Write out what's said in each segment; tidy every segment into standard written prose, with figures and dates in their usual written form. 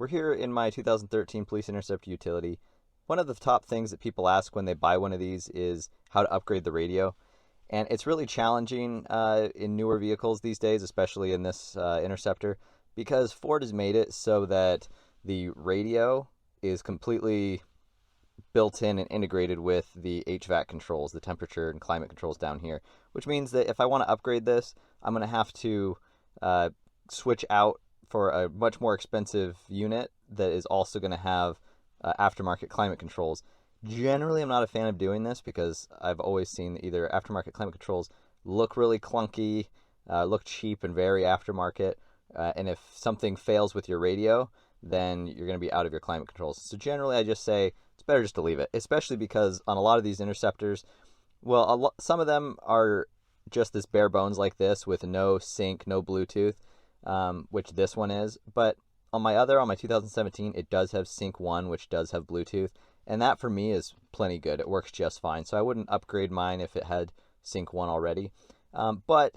We're here in my 2013 Police Interceptor utility. One of the top things that people ask when they buy one of these is how to upgrade the radio. And it's really challenging in newer vehicles these days, especially in this Interceptor, because Ford has made it so that the radio is completely built in and integrated with the HVAC controls, the temperature and climate controls down here, which means that if I want to upgrade this, I'm going to have to switch out for a much more expensive unit that is also going to have aftermarket climate controls. Generally, I'm not a fan of doing this because I've always seen either aftermarket climate controls look really clunky, look cheap and very aftermarket, and if something fails with your radio, then you're going to be out of your climate controls. So generally, I just say it's better just to leave it, especially because on a lot of these Interceptors, well, some of them are just this bare bones like this with no sync, no Bluetooth, which this one is. But on my 2017, it does have Sync 1, which does have Bluetooth. And that for me is plenty good. It works just fine. So I wouldn't upgrade mine if it had Sync 1 already. But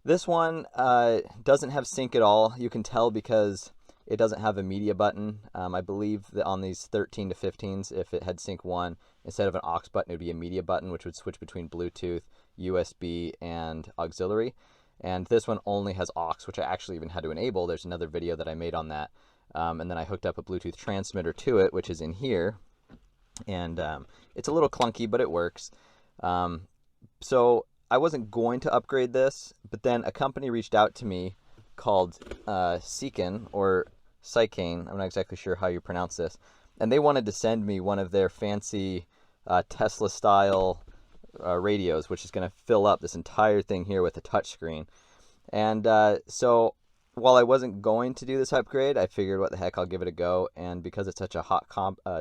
this one doesn't have Sync at all. You can tell because it doesn't have a media button. I believe that on these 13 to 15s, if it had Sync 1, instead of an aux button, it would be a media button, which would switch between Bluetooth, USB, and auxiliary. And this one only has aux, which I actually even had to enable. There's another video that I made on that. And then I hooked up a Bluetooth transmitter to it, which is in here. And it's a little clunky, but it works. So I wasn't going to upgrade this, but then a company reached out to me called Seicane, or Seicane. I'm not exactly sure how you pronounce this. And they wanted to send me one of their fancy Tesla-style radios, which is going to fill up this entire thing here with a touchscreen. And so while I wasn't going to do this upgrade, I figured, what the heck, I'll give it a go. And because it's such a hot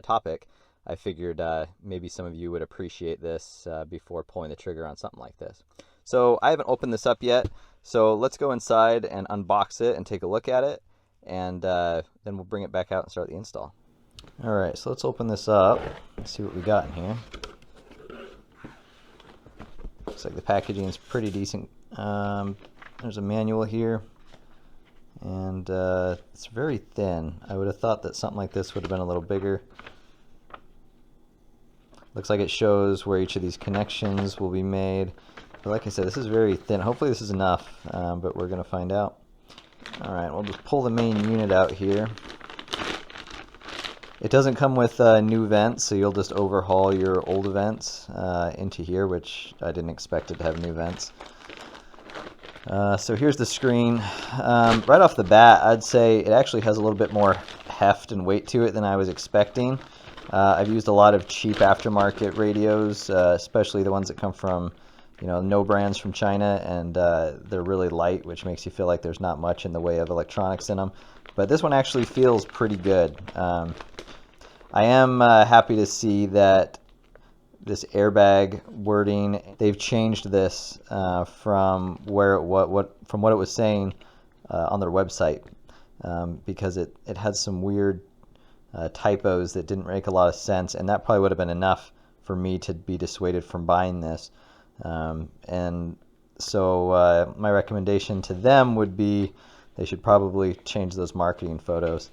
topic, I figured maybe some of you would appreciate this before pulling the trigger on something like this. So I haven't opened this up yet, so let's go inside and unbox it and take a look at it, and then we'll bring it back out and start the install. Alright, so let's open this up and see what we got in here. Looks like the packaging is pretty decent. There's a manual here, and it's very thin. I would have thought that something like this would have been a little bigger. Looks like it shows where each of these connections will be made. But like I said, this is very thin. Hopefully this is enough, but we're going to find out. Alright, we'll just pull the main unit out here. It doesn't come with new vents, so you'll just overhaul your old vents into here, which I didn't expect it to have new vents. So here's the screen. Right off the bat, I'd say it actually has a little bit more heft and weight to it than I was expecting. I've used a lot of cheap aftermarket radios, especially the ones that come from, no brands from China, and they're really light, which makes you feel like there's not much in the way of electronics in them. But this one actually feels pretty good. I am happy to see that this airbag wording, they've changed this from what it was saying on their website, because it had some weird typos that didn't make a lot of sense, and that probably would have been enough for me to be dissuaded from buying this. And so my recommendation to them would be they should probably change those marketing photos.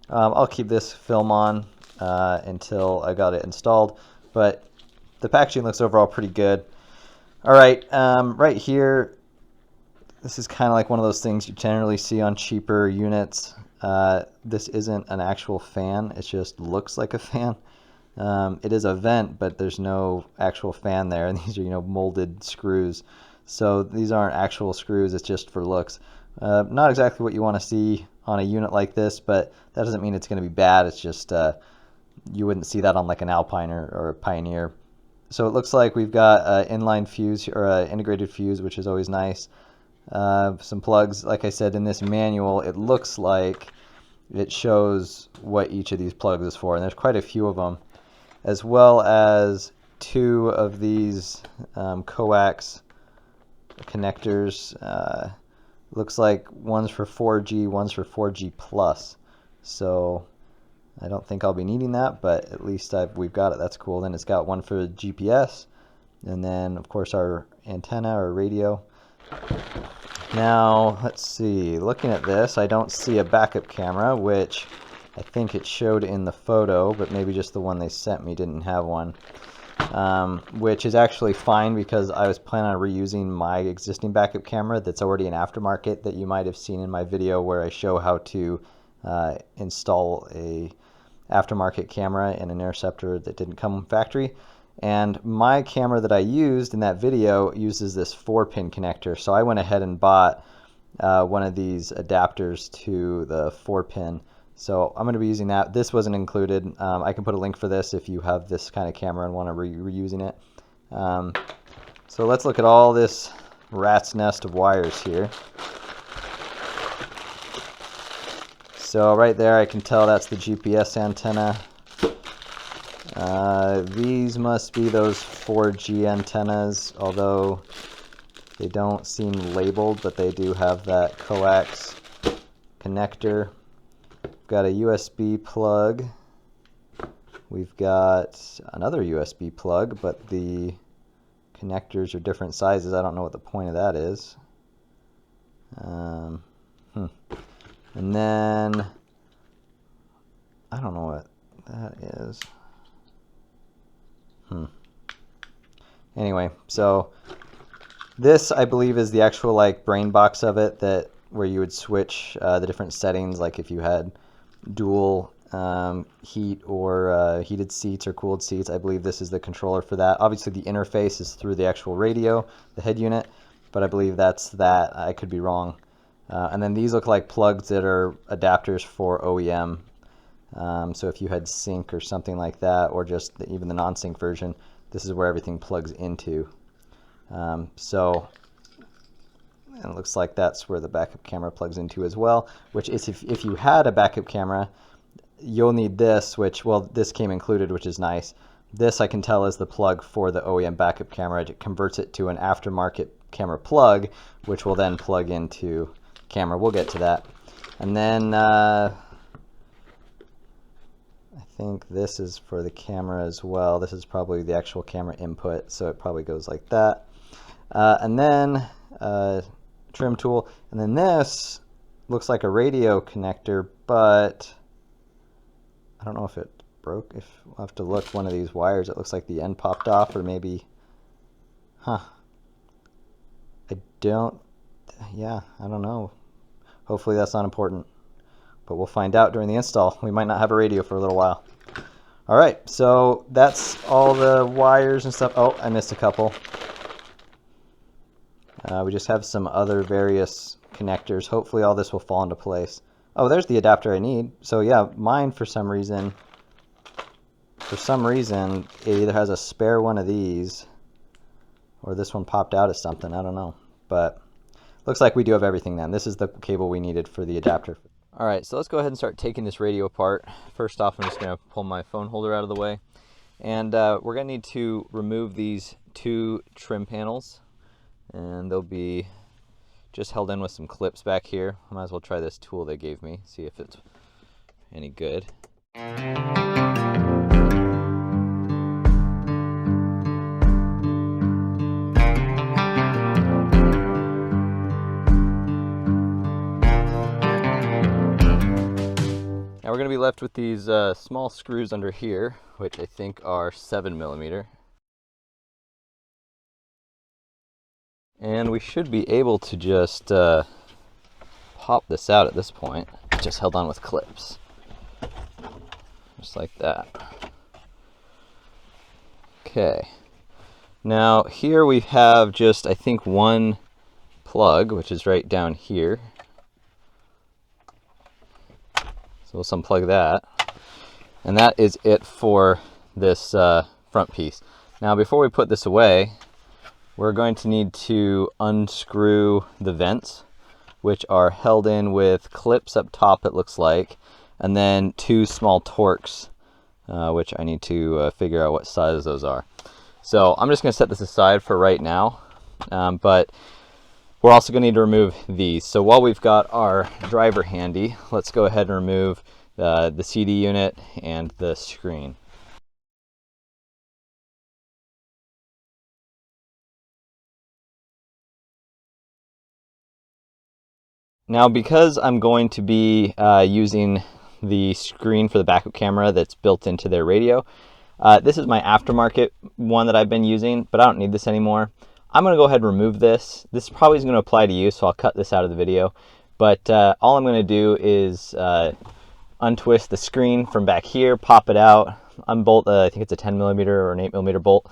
I'll keep this film on until I got it installed, but the packaging looks overall pretty good. Alright, right here, this is kind of like one of those things you generally see on cheaper units. This isn't an actual fan, it just looks like a fan. It is a vent, but there's no actual fan there, and these are molded screws. So these aren't actual screws, it's just for looks. Not exactly what you want to see on a unit like this, but that doesn't mean it's going to be bad. It's just you wouldn't see that on like an Alpine or a Pioneer. So it looks like we've got an inline fuse, or an integrated fuse, which is always nice. Some plugs. Like I said, in this manual, it looks like it shows what each of these plugs is for, and there's quite a few of them, as well as two of these coax connectors. Looks like one's for 4G, one's for 4G plus. So I don't think I'll be needing that, but at least we've got it. That's cool. Then it's got one for GPS, and then of course our antenna or radio. Now let's see, looking at this, I don't see a backup camera, which I think it showed in the photo, but maybe just the one they sent me didn't have one. Which is actually fine because I was planning on reusing my existing backup camera that's already an aftermarket that you might have seen in my video where I show how to install a aftermarket camera in an Interceptor that didn't come factory. And my camera that I used in that video uses this 4-pin connector, so I went ahead and bought one of these adapters to the 4-pin. So I'm going to be using that. This wasn't included. I can put a link for this if you have this kind of camera and want to reusing it. So let's look at all this rat's nest of wires here. So right there I can tell that's the GPS antenna. These must be those 4G antennas, although they don't seem labeled, but they do have that coax connector. Got a USB plug. We've got another USB plug, but the connectors are different sizes. I don't know what the point of that is. And then I don't know what that is. Anyway, so this I believe is the actual like brain box of it, that where you would switch the different settings, like if you had dual heat or heated seats or cooled seats. I believe this is the controller for that. Obviously the interface is through the actual radio, the head unit, but I believe that's that. I could be wrong. And then these look like plugs that are adapters for OEM. So if you had sync or something like that, or just even the non-sync version, this is where everything plugs into. So and it looks like that's where the backup camera plugs into as well, which is if you had a backup camera, you'll need this, which, well, this came included, which is nice. This I can tell is the plug for the OEM backup camera. It converts it to an aftermarket camera plug, which will then plug into camera. We'll get to that. And then I think this is for the camera as well. This is probably the actual camera input, so it probably goes like that. And then trim tool, and then this looks like a radio connector, but I don't know if it broke. We'll have to look. One of these wires, it looks like the end popped off, or maybe, I don't know. Hopefully that's not important, but we'll find out during the install. We might not have a radio for a little while. All right, so that's all the wires and stuff. Oh, I missed a couple. We just have some other various connectors. Hopefully all this will fall into place. Oh, there's the adapter I need. So yeah, mine for some reason, it either has a spare one of these, or this one popped out as something. I don't know. But looks like we do have everything then. This is the cable we needed for the adapter. All right, so let's go ahead and start taking this radio apart. First off, I'm just going to pull my phone holder out of the way. And we're going to need to remove these 2 trim panels. And they'll be just held in with some clips back here. I might as well try this tool they gave me, see if it's any good. Now we're going to be left with these small screws under here, which I think are 7mm. And we should be able to just pop this out at this point. It's just held on with clips. Just like that. Okay. Now here we have just, I think, one plug, which is right down here. So we'll unplug that. And that is it for this front piece. Now before we put this away, we're going to need to unscrew the vents, which are held in with clips up top, it looks like, and then 2 small Torx, which I need to figure out what size those are. So I'm just going to set this aside for right now, but we're also going to need to remove these. So while we've got our driver handy, let's go ahead and remove the CD unit and the screen. Now, because I'm going to be using the screen for the backup camera that's built into their radio. This is my aftermarket one that I've been using, but I don't need this anymore. I'm going to go ahead and remove this. This probably is going to apply to you, so I'll cut this out of the video. But all I'm going to do is untwist the screen from back here, pop it out, unbolt, I think it's a 10mm or an 8mm bolt.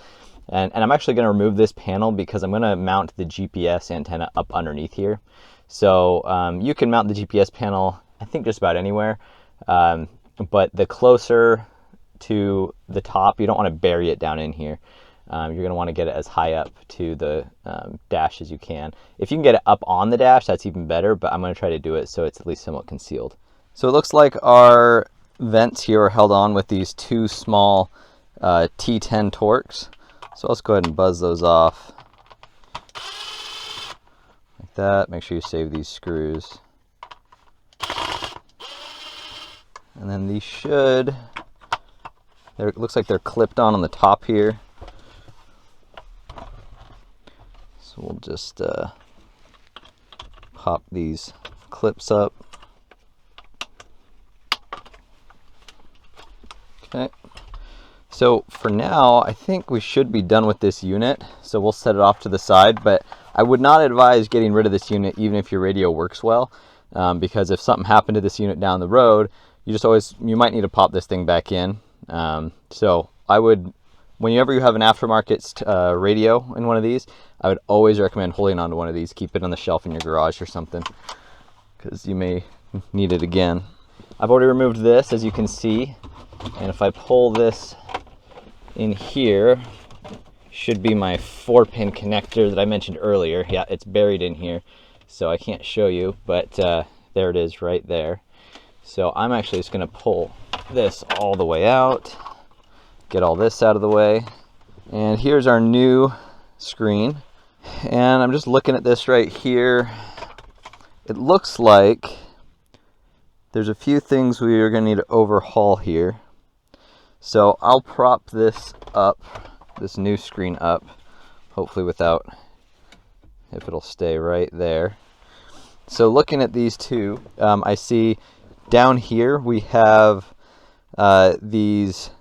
And I'm actually going to remove this panel because I'm going to mount the GPS antenna up underneath here. So you can mount the GPS panel, I think, just about anywhere. But the closer to the top, you don't want to bury it down in here. You're going to want to get it as high up to the dash as you can. If you can get it up on the dash, that's even better, but I'm going to try to do it so it's at least somewhat concealed. So it looks like our vents here are held on with these two small T10 Torx. So let's go ahead and buzz those off like that. Make sure you save these screws. And then these should, it looks like they're clipped on the top here. So we'll just pop these clips up. Okay. So for now, I think we should be done with this unit. So we'll set it off to the side, but I would not advise getting rid of this unit even if your radio works well, because if something happened to this unit down the road, you might need to pop this thing back in. So I would, whenever you have an aftermarket radio in one of these, I would always recommend holding onto one of these. Keep it on the shelf in your garage or something, because you may need it again. I've already removed this, as you can see, and if I pull this in here, should be my 4-pin connector that I mentioned earlier. Yeah, it's buried in here, so I can't show you, but there it is right there. So I'm actually just going to pull this all the way out, get all this out of the way, and here's our new screen. And I'm just looking at this right here. It looks like there's a few things we are going to need to overhaul here. So I'll prop this up, this new screen up, hopefully without, if it'll stay right there. So looking at these two, I see down here we have these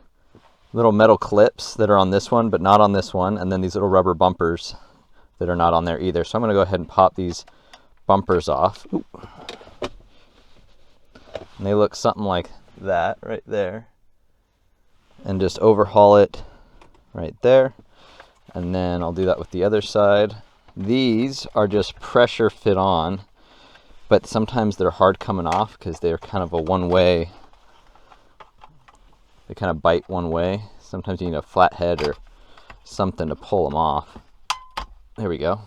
little metal clips that are on this one, but not on this one, and then these little rubber bumpers that are not on there either. So I'm going to go ahead and pop these bumpers off. Ooh. And they look something like that right there. And just overhaul it right there. And then I'll do that with the other side. These are just pressure fit on, but sometimes they're hard coming off because they're kind of a one-way. They kind of bite one way. Sometimes you need a flat head or something to pull them off. There we go.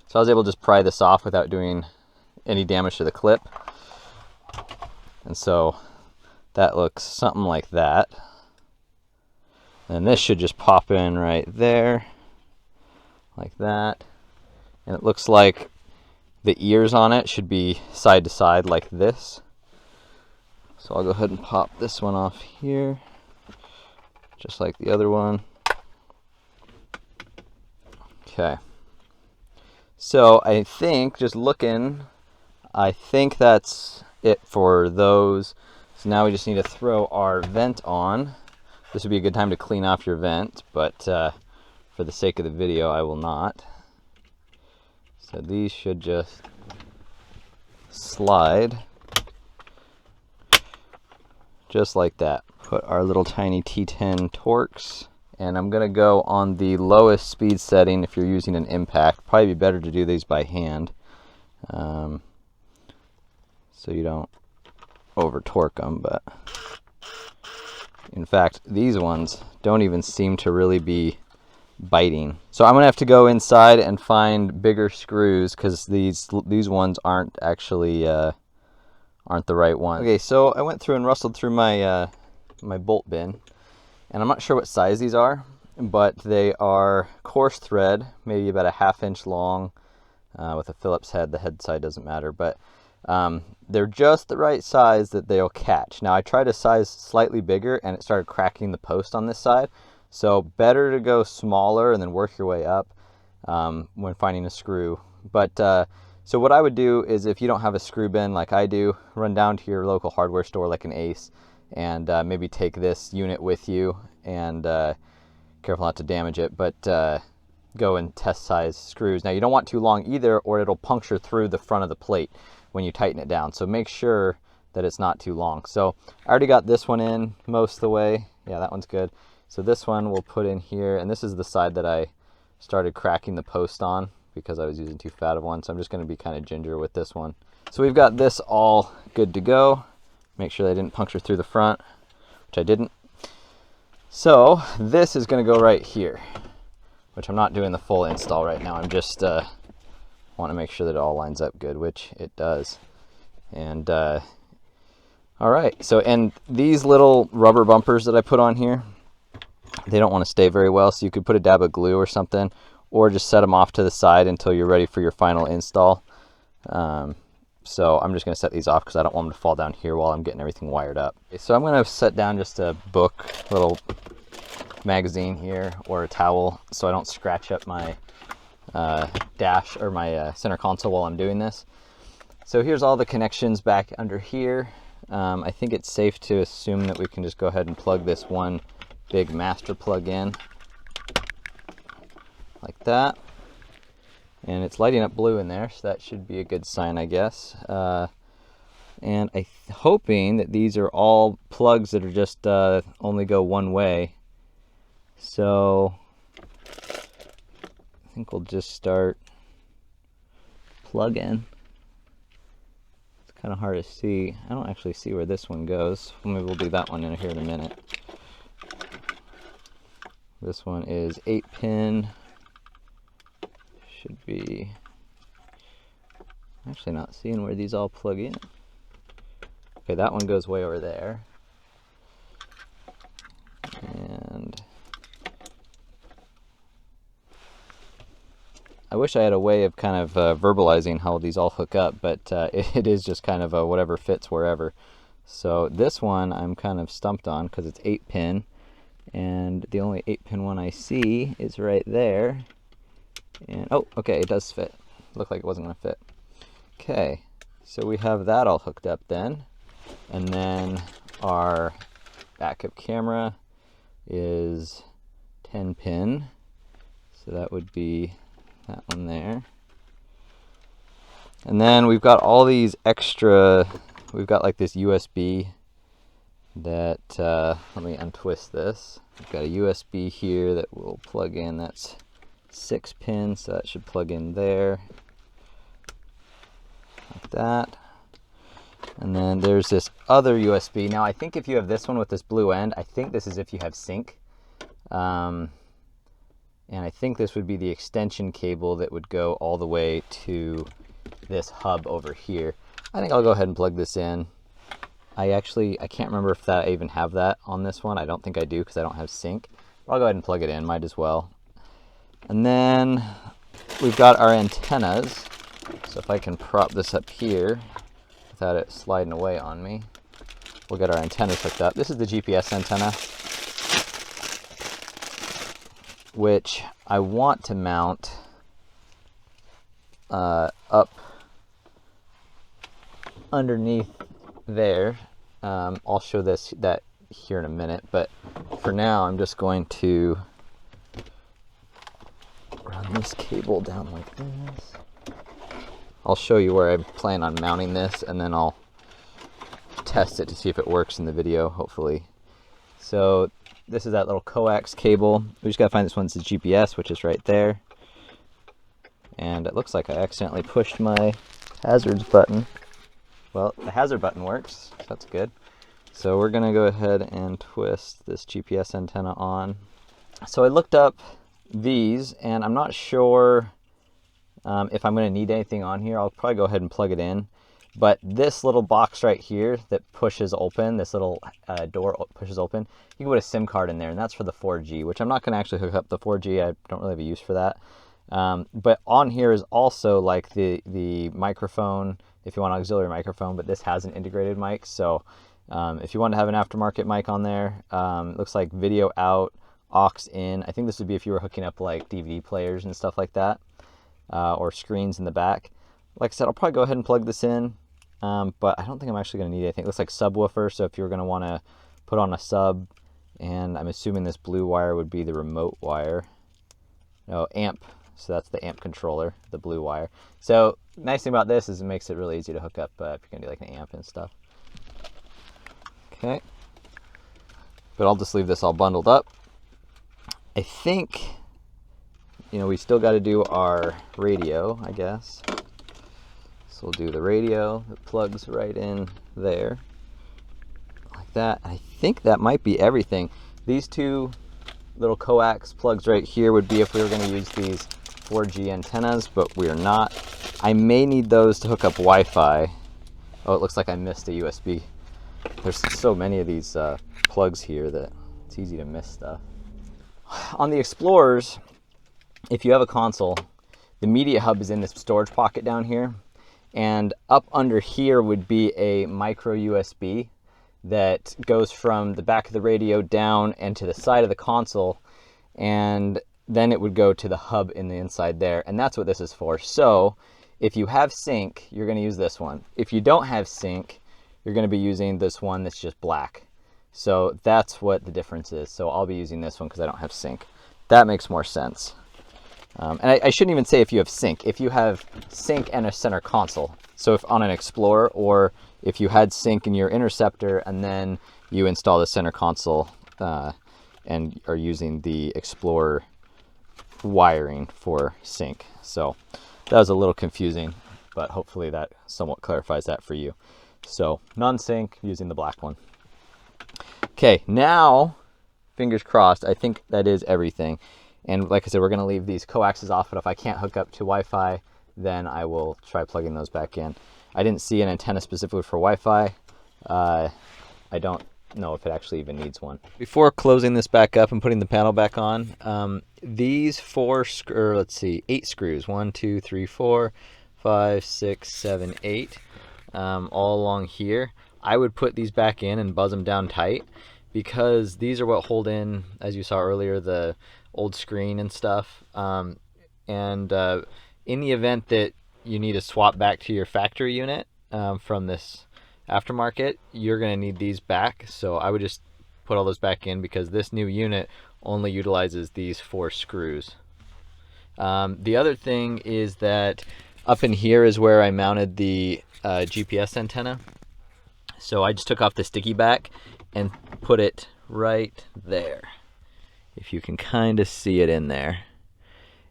So I was able to just pry this off without doing any damage to the clip. And so that looks something like that. And this should just pop in right there, like that. And it looks like the ears on it should be side to side like this. So I'll go ahead and pop this one off here, just like the other one. Okay. So I think, just looking, I think that's it for those. So now we just need to throw our vent on. This would be a good time to clean off your vent, but for the sake of the video, I will not. So these should just slide just like that. Put our little tiny T10 Torx, and I'm gonna go on the lowest speed setting if you're using an impact. Probably be better to do these by hand, so you don't over torque them. But in fact, these ones don't even seem to really be biting. So I'm gonna have to go inside and find bigger screws because these ones aren't actually aren't the right one. Okay, so I went through and rustled through my my bolt bin, and I'm not sure what size these are, but they are coarse thread, maybe about a 1/2 inch long, with a Phillips head. The head side doesn't matter, but they're just the right size that they'll catch. Now I tried a size slightly bigger and it started cracking the post on this side, so better to go smaller and then work your way up when finding a screw. But So what I would do is, if you don't have a screw bin like I do, run down to your local hardware store like an Ace, and maybe take this unit with you, and careful not to damage it, but go and test size screws. Now you don't want too long either, or it'll puncture through the front of the plate when you tighten it down. So make sure that it's not too long. So I already got this one in most of the way. Yeah, that one's good. So this one we'll put in here, and this is the side that I started cracking the post on because I was using too fat of one. So I'm just going to be kind of ginger with this one. So we've got this all good to go. Make sure they didn't puncture through the front, which I didn't. So this is going to go right here, which I'm not doing the full install right now. I'm just want to make sure that it all lines up good, which it does. And all right, so, and these little rubber bumpers that I put on here, they don't want to stay very well, so you could put a dab of glue or something, or just set them off to the side until you're ready for your final install. So I'm just going to set these off because I don't want them to fall down here while I'm getting everything wired up. Okay, so I'm going to set down just a book, little magazine here, or a towel, so I don't scratch up my dash or my center console while I'm doing this. So here's all the connections back under here. I think it's safe to assume that we can just go ahead and plug this one big master plug in like that. And it's lighting up blue in there, so that should be a good sign, I guess. And I'm hoping that these are all plugs that are just only go one way. So I think we'll just start plug in. It's kind of hard to see. I don't actually see where this one goes. Maybe we'll do that one in here in a minute. This one is 8-pin. Should be, I'm actually not seeing where these all plug in. Okay, that one goes way over there. And I wish I had a way of kind of verbalizing how these all hook up, but it is just kind of a whatever fits wherever. So this one I'm kind of stumped on because it's 8-pin, and the only 8-pin one I see is right there. And oh, okay, it does fit. Looked like it wasn't going to fit. Okay, so we have that all hooked up then. And then our backup camera is 10-pin. So that would be that one there. And then we've got all these extra, we've got like this USB that, let me untwist this. We've got a USB here that we'll plug in. That's 6-pin, so that should plug in there like that. And then there's this other USB. Now I think if you have this one with this blue end, I think this is if you have sync, and I think this would be the extension cable that would go all the way to this hub over here. I think I'll go ahead and plug this in. I can't remember if I even have that on this one. I don't think I do because I don't have sync. I'll go ahead and plug it in, might as well. And then we've got our antennas. So if I can prop this up here without it sliding away on me, we'll get our antennas hooked up. This is the GPS antenna, which I want to mount up underneath there. I'll show that here in a minute, but for now I'm just going to run this cable down like this. I'll show you where I plan on mounting this, and then I'll test it to see if it works in the video, hopefully. So this is that little coax cable. We just gotta find this one's the GPS, which is right there. And it looks like I accidentally pushed my hazards button. Well, the hazard button works, so that's good. So we're gonna go ahead and twist this GPS antenna on. So I looked up these, and I'm not sure if I'm going to need anything on here. I'll probably go ahead and plug it in. But this little box right here that pushes open, this little door pushes open, you can put a SIM card in there, and that's for the 4G, which I'm not going to actually hook up the 4G. I don't really have a use for that. But on here is also like the microphone, if you want an auxiliary microphone, but this has an integrated mic. So if you want to have an aftermarket mic on there, it looks like video out, aux in. I think this would be if you were hooking up like DVD players and stuff like that, or screens in the back. like I said, I'll probably go ahead and plug this in, but I don't think I'm actually going to need anything. It looks like subwoofer, so if you're going to want to put on a sub, and I'm assuming this blue wire would be the remote wire. No, amp. So that's the amp controller, the blue wire. So nice thing about this is it makes it really easy to hook up if you're going to do like an amp and stuff. Okay. But I'll just leave this all bundled up. I think, you know, we still got to do our radio, I guess. So we'll do the radio that plugs right in there. Like that. I think that might be everything. These two little coax plugs right here would be if we were going to use these 4G antennas, but we are not. I may need those to hook up Wi-Fi. Oh, it looks like I missed a USB. There's so many of these plugs here that it's easy to miss stuff. On the Explorers, if you have a console, the media hub is in this storage pocket down here, and up under here would be a micro USB that goes from the back of the radio down and to the side of the console, and then it would go to the hub in the inside there, and that's what this is for. So if you have sync, you're going to use this one. If you don't have sync, you're going to be using this one that's just black. So that's what the difference is. So I'll be using this one because I don't have sync. That makes more sense. And I shouldn't even say if you have sync. If you have sync and a center console, so if on an Explorer, or if you had sync in your Interceptor and then you install the center console and are using the Explorer wiring for sync. So that was a little confusing, but hopefully that somewhat clarifies that for you. So non-sync, using the black one. Okay, now, fingers crossed, I think that is everything. And like I said, we're going to leave these coaxes off, but if I can't hook up to Wi-Fi, then I will try plugging those back in. I didn't see an antenna specifically for Wi-Fi. I don't know if it actually even needs one. Before closing this back up and putting the panel back on, these 8 screws, 1, 2, 3, 4, 5, 6, 7, 8, all along here, I would put these back in and buzz them down tight, because these are what hold in, as you saw earlier, the old screen and stuff. In the event that you need to swap back to your factory unit from this aftermarket, you're going to need these back. So I would just put all those back in, because this new unit only utilizes these 4 screws. The other thing is that up in here is where I mounted the GPS antenna. So I just took off the sticky back and put it right there. If you can kind of see it in there.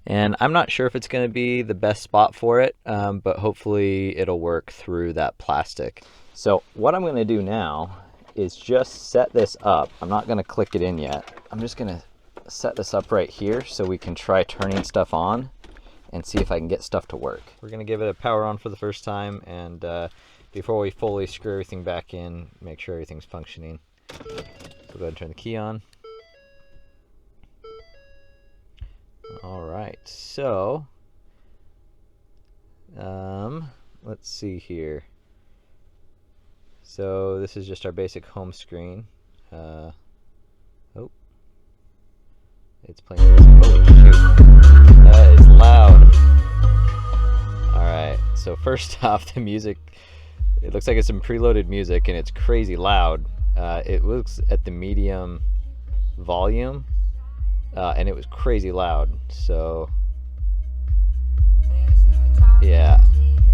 And I'm not sure if it's going to be the best spot for it, but hopefully it'll work through that plastic. So what I'm going to do now is just set this up. I'm not going to click it in yet. I'm just going to set this up right here so we can try turning stuff on and see if I can get stuff to work. We're going to give it a power on for the first time, and before we fully screw everything back in, make sure everything's functioning. So go ahead and turn the key on. Alright, so let's see here. So this is just our basic home screen. Oh, it's playing music. Oh shoot, that is loud. Alright, so first off, the music, it looks like it's some preloaded music and it's crazy loud. It looks at the medium volume. And it was crazy loud, so yeah,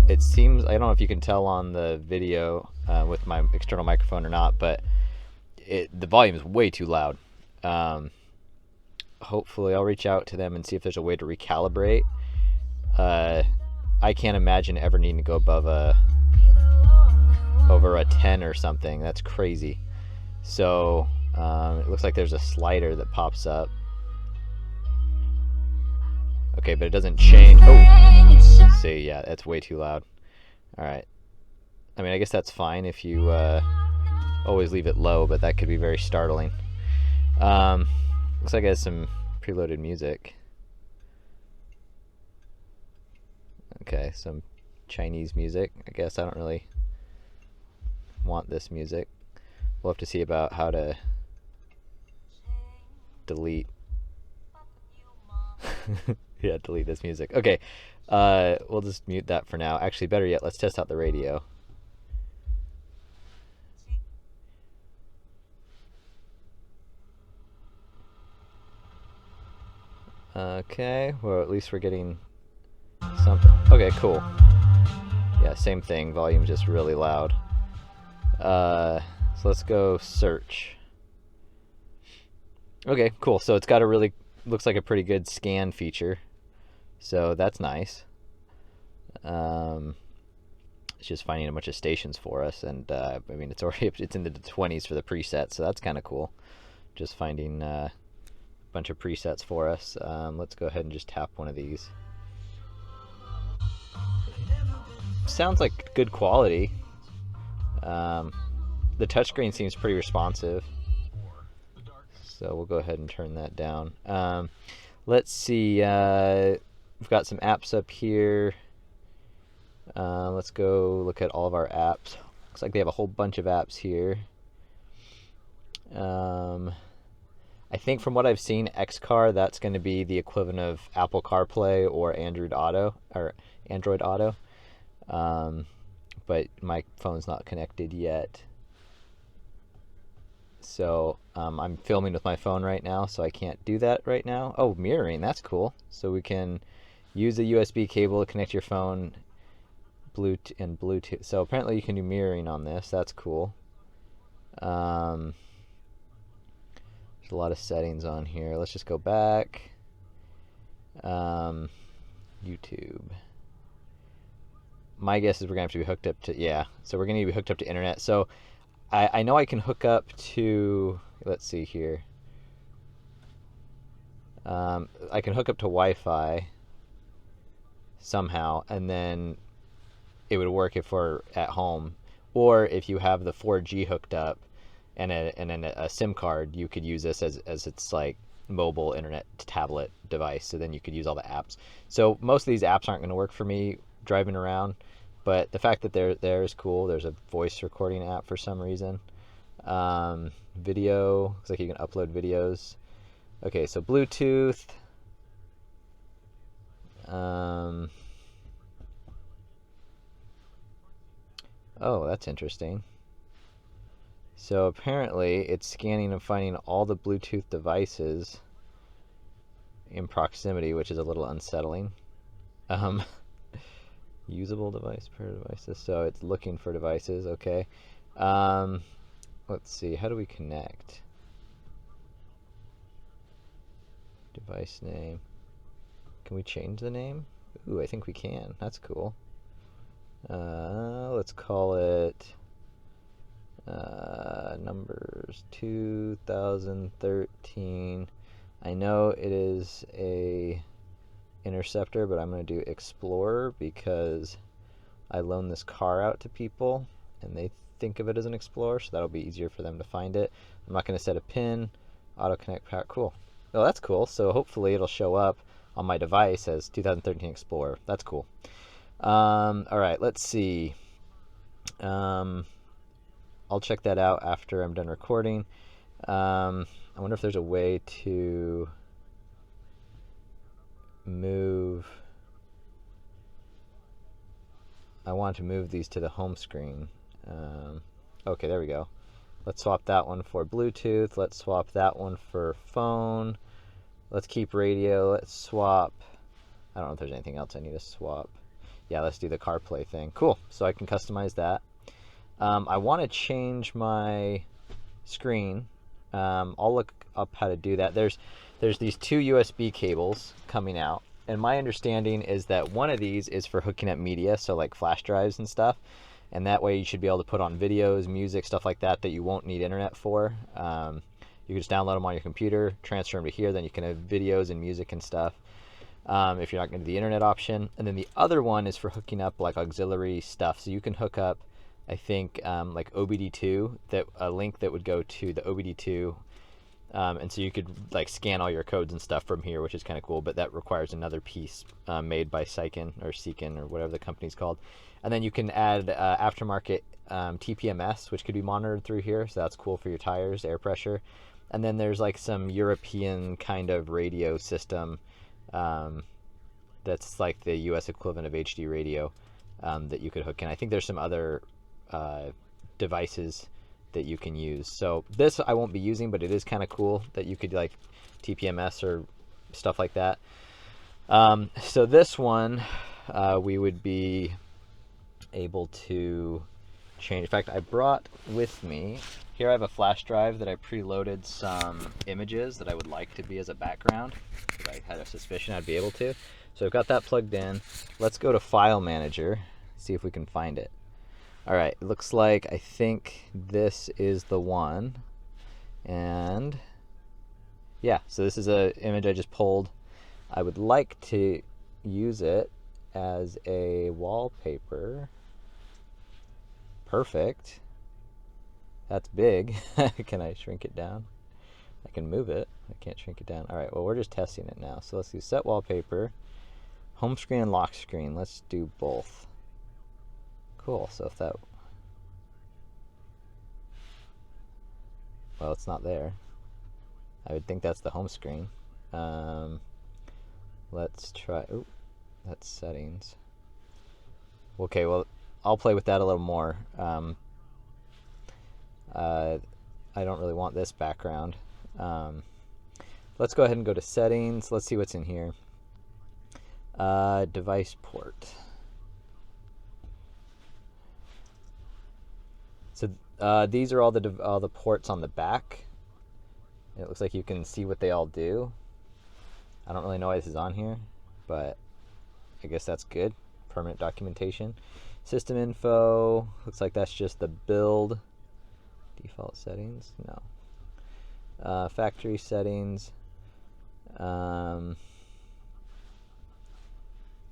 it seems, I don't know if you can tell on the video with my external microphone or not, but the volume is way too loud. Hopefully I'll reach out to them and see if there's a way to recalibrate. I can't imagine ever needing to go above over a 10 or something. That's crazy. So it looks like there's a slider that pops up. Okay, but it doesn't change. Oh, see, yeah, that's way too loud. All right. I mean, I guess that's fine if you always leave it low, but that could be very startling. Looks like it has some preloaded music. Okay, some Chinese music. I guess I don't really want this music. We'll have to see about how to delete. Yeah, delete this music. Okay, we'll just mute that for now. Actually, better yet, let's test out the radio. Okay, well, at least we're getting something. Okay, cool. Yeah, same thing. Volume just really loud. So let's go search. Okay, cool. So it's got a really, looks like a pretty good scan feature. So that's nice. It's just finding a bunch of stations for us, and I mean, it's already, it's in the 20s for the preset, so that's kind of cool. Just finding a bunch of presets for us. Let's go ahead and just tap one of these. Sounds like good quality. The touchscreen seems pretty responsive, so we'll go ahead and turn that down. Let's see, we've got some apps up here. Let's go look at all of our apps. Looks like they have a whole bunch of apps here. I think from what I've seen, XCar, that's going to be the equivalent of Apple CarPlay or Android Auto. But my phone's not connected yet. So I'm filming with my phone right now, so I can't do that right now. Oh, mirroring, that's cool. So we can use a USB cable to connect your phone Bluetooth. So apparently you can do mirroring on this. That's cool. There's a lot of settings on here. Let's just go back. YouTube. My guess is we're gonna have to be hooked up to, yeah. So we're gonna need to be hooked up to internet. So I know I can hook up to, let's see here. I can hook up to Wi-Fi somehow, and then it would work if we're at home, or if you have the 4G hooked up and a SIM card, you could use this as its like mobile internet tablet device. So then you could use all the apps. So most of these apps aren't going to work for me driving around, but the fact that they're there is cool. There's a voice recording app for some reason. Video, looks like you can upload videos. Okay, so Bluetooth. Oh, that's interesting. So apparently it's scanning and finding all the Bluetooth devices in proximity, which is a little unsettling. Usable device per devices. So it's looking for devices. Okay. Let's see. How do we connect? Device name. Can we change the name? Ooh, I think we can. That's cool. Let's call it numbers 2013. I know it is a Interceptor, but I'm going to do Explorer because I loan this car out to people and they think of it as an Explorer, so that'll be easier for them to find it. I'm not going to set a pin. Auto connect power. Cool. Oh, that's cool. So hopefully it'll show up on my device as 2013 Explorer. That's cool. All right, let's see. I'll check that out after I'm done recording. I wonder if there's a way to move. I want to move these to the home screen. Okay, there we go. Let's swap that one for Bluetooth. Let's swap that one for phone. Let's keep radio. Let's swap. I don't know if there's anything else I need to swap. Yeah, let's do the CarPlay thing. Cool. So I can customize that. I want to change my screen. I'll look up how to do that. There's these two USB cables coming out, and my understanding is that one of these is for hooking up media, so like flash drives and stuff, and that way you should be able to put on videos, music, stuff like that you won't need internet for. You can just download them on your computer, transfer them to here, then you can have videos and music and stuff. If you're not going to do the internet option. And then the other one is for hooking up like auxiliary stuff. So you can hook up, I think, like OBD2, a link that would go to the OBD2. And so you could like scan all your codes and stuff from here, which is kind of cool, but that requires another piece made by Seicane or whatever the company's called. And then you can add aftermarket TPMS, which could be monitored through here. So that's cool for your tires, air pressure. And then there's like some European kind of radio system that's like the US equivalent of HD radio that you could hook in. I think there's some other devices that you can use. So this I won't be using, but it is kind of cool that you could like TPMS or stuff like that. So this one we would be able to change. In fact, I brought with me, here I have a flash drive that I preloaded some images that I would like to be as a background, because I had a suspicion I'd be able to. So I've got that plugged in. Let's go to File Manager, see if we can find it. All right, it looks like I think this is the one. And yeah, so this is an image I just pulled. I would like to use it as a wallpaper. Perfect. That's big. Can I shrink it down? I can move it. I can't shrink it down. All right, well, we're just testing it now. So let's do set wallpaper, home screen and lock screen. Let's do both. Cool, so if that, well, it's not there. I would think that's the home screen. Let's try, oh, that's settings. Okay, well, I'll play with that a little more. I don't really want this background. Let's go ahead and go to settings. Let's see what's in here. Device port. So these are all the ports on the back. It looks like you can see what they all do. I don't really know why this is on here, but I guess that's good. Permanent documentation. System info, looks like that's just the build. Default settings, no. Factory settings. I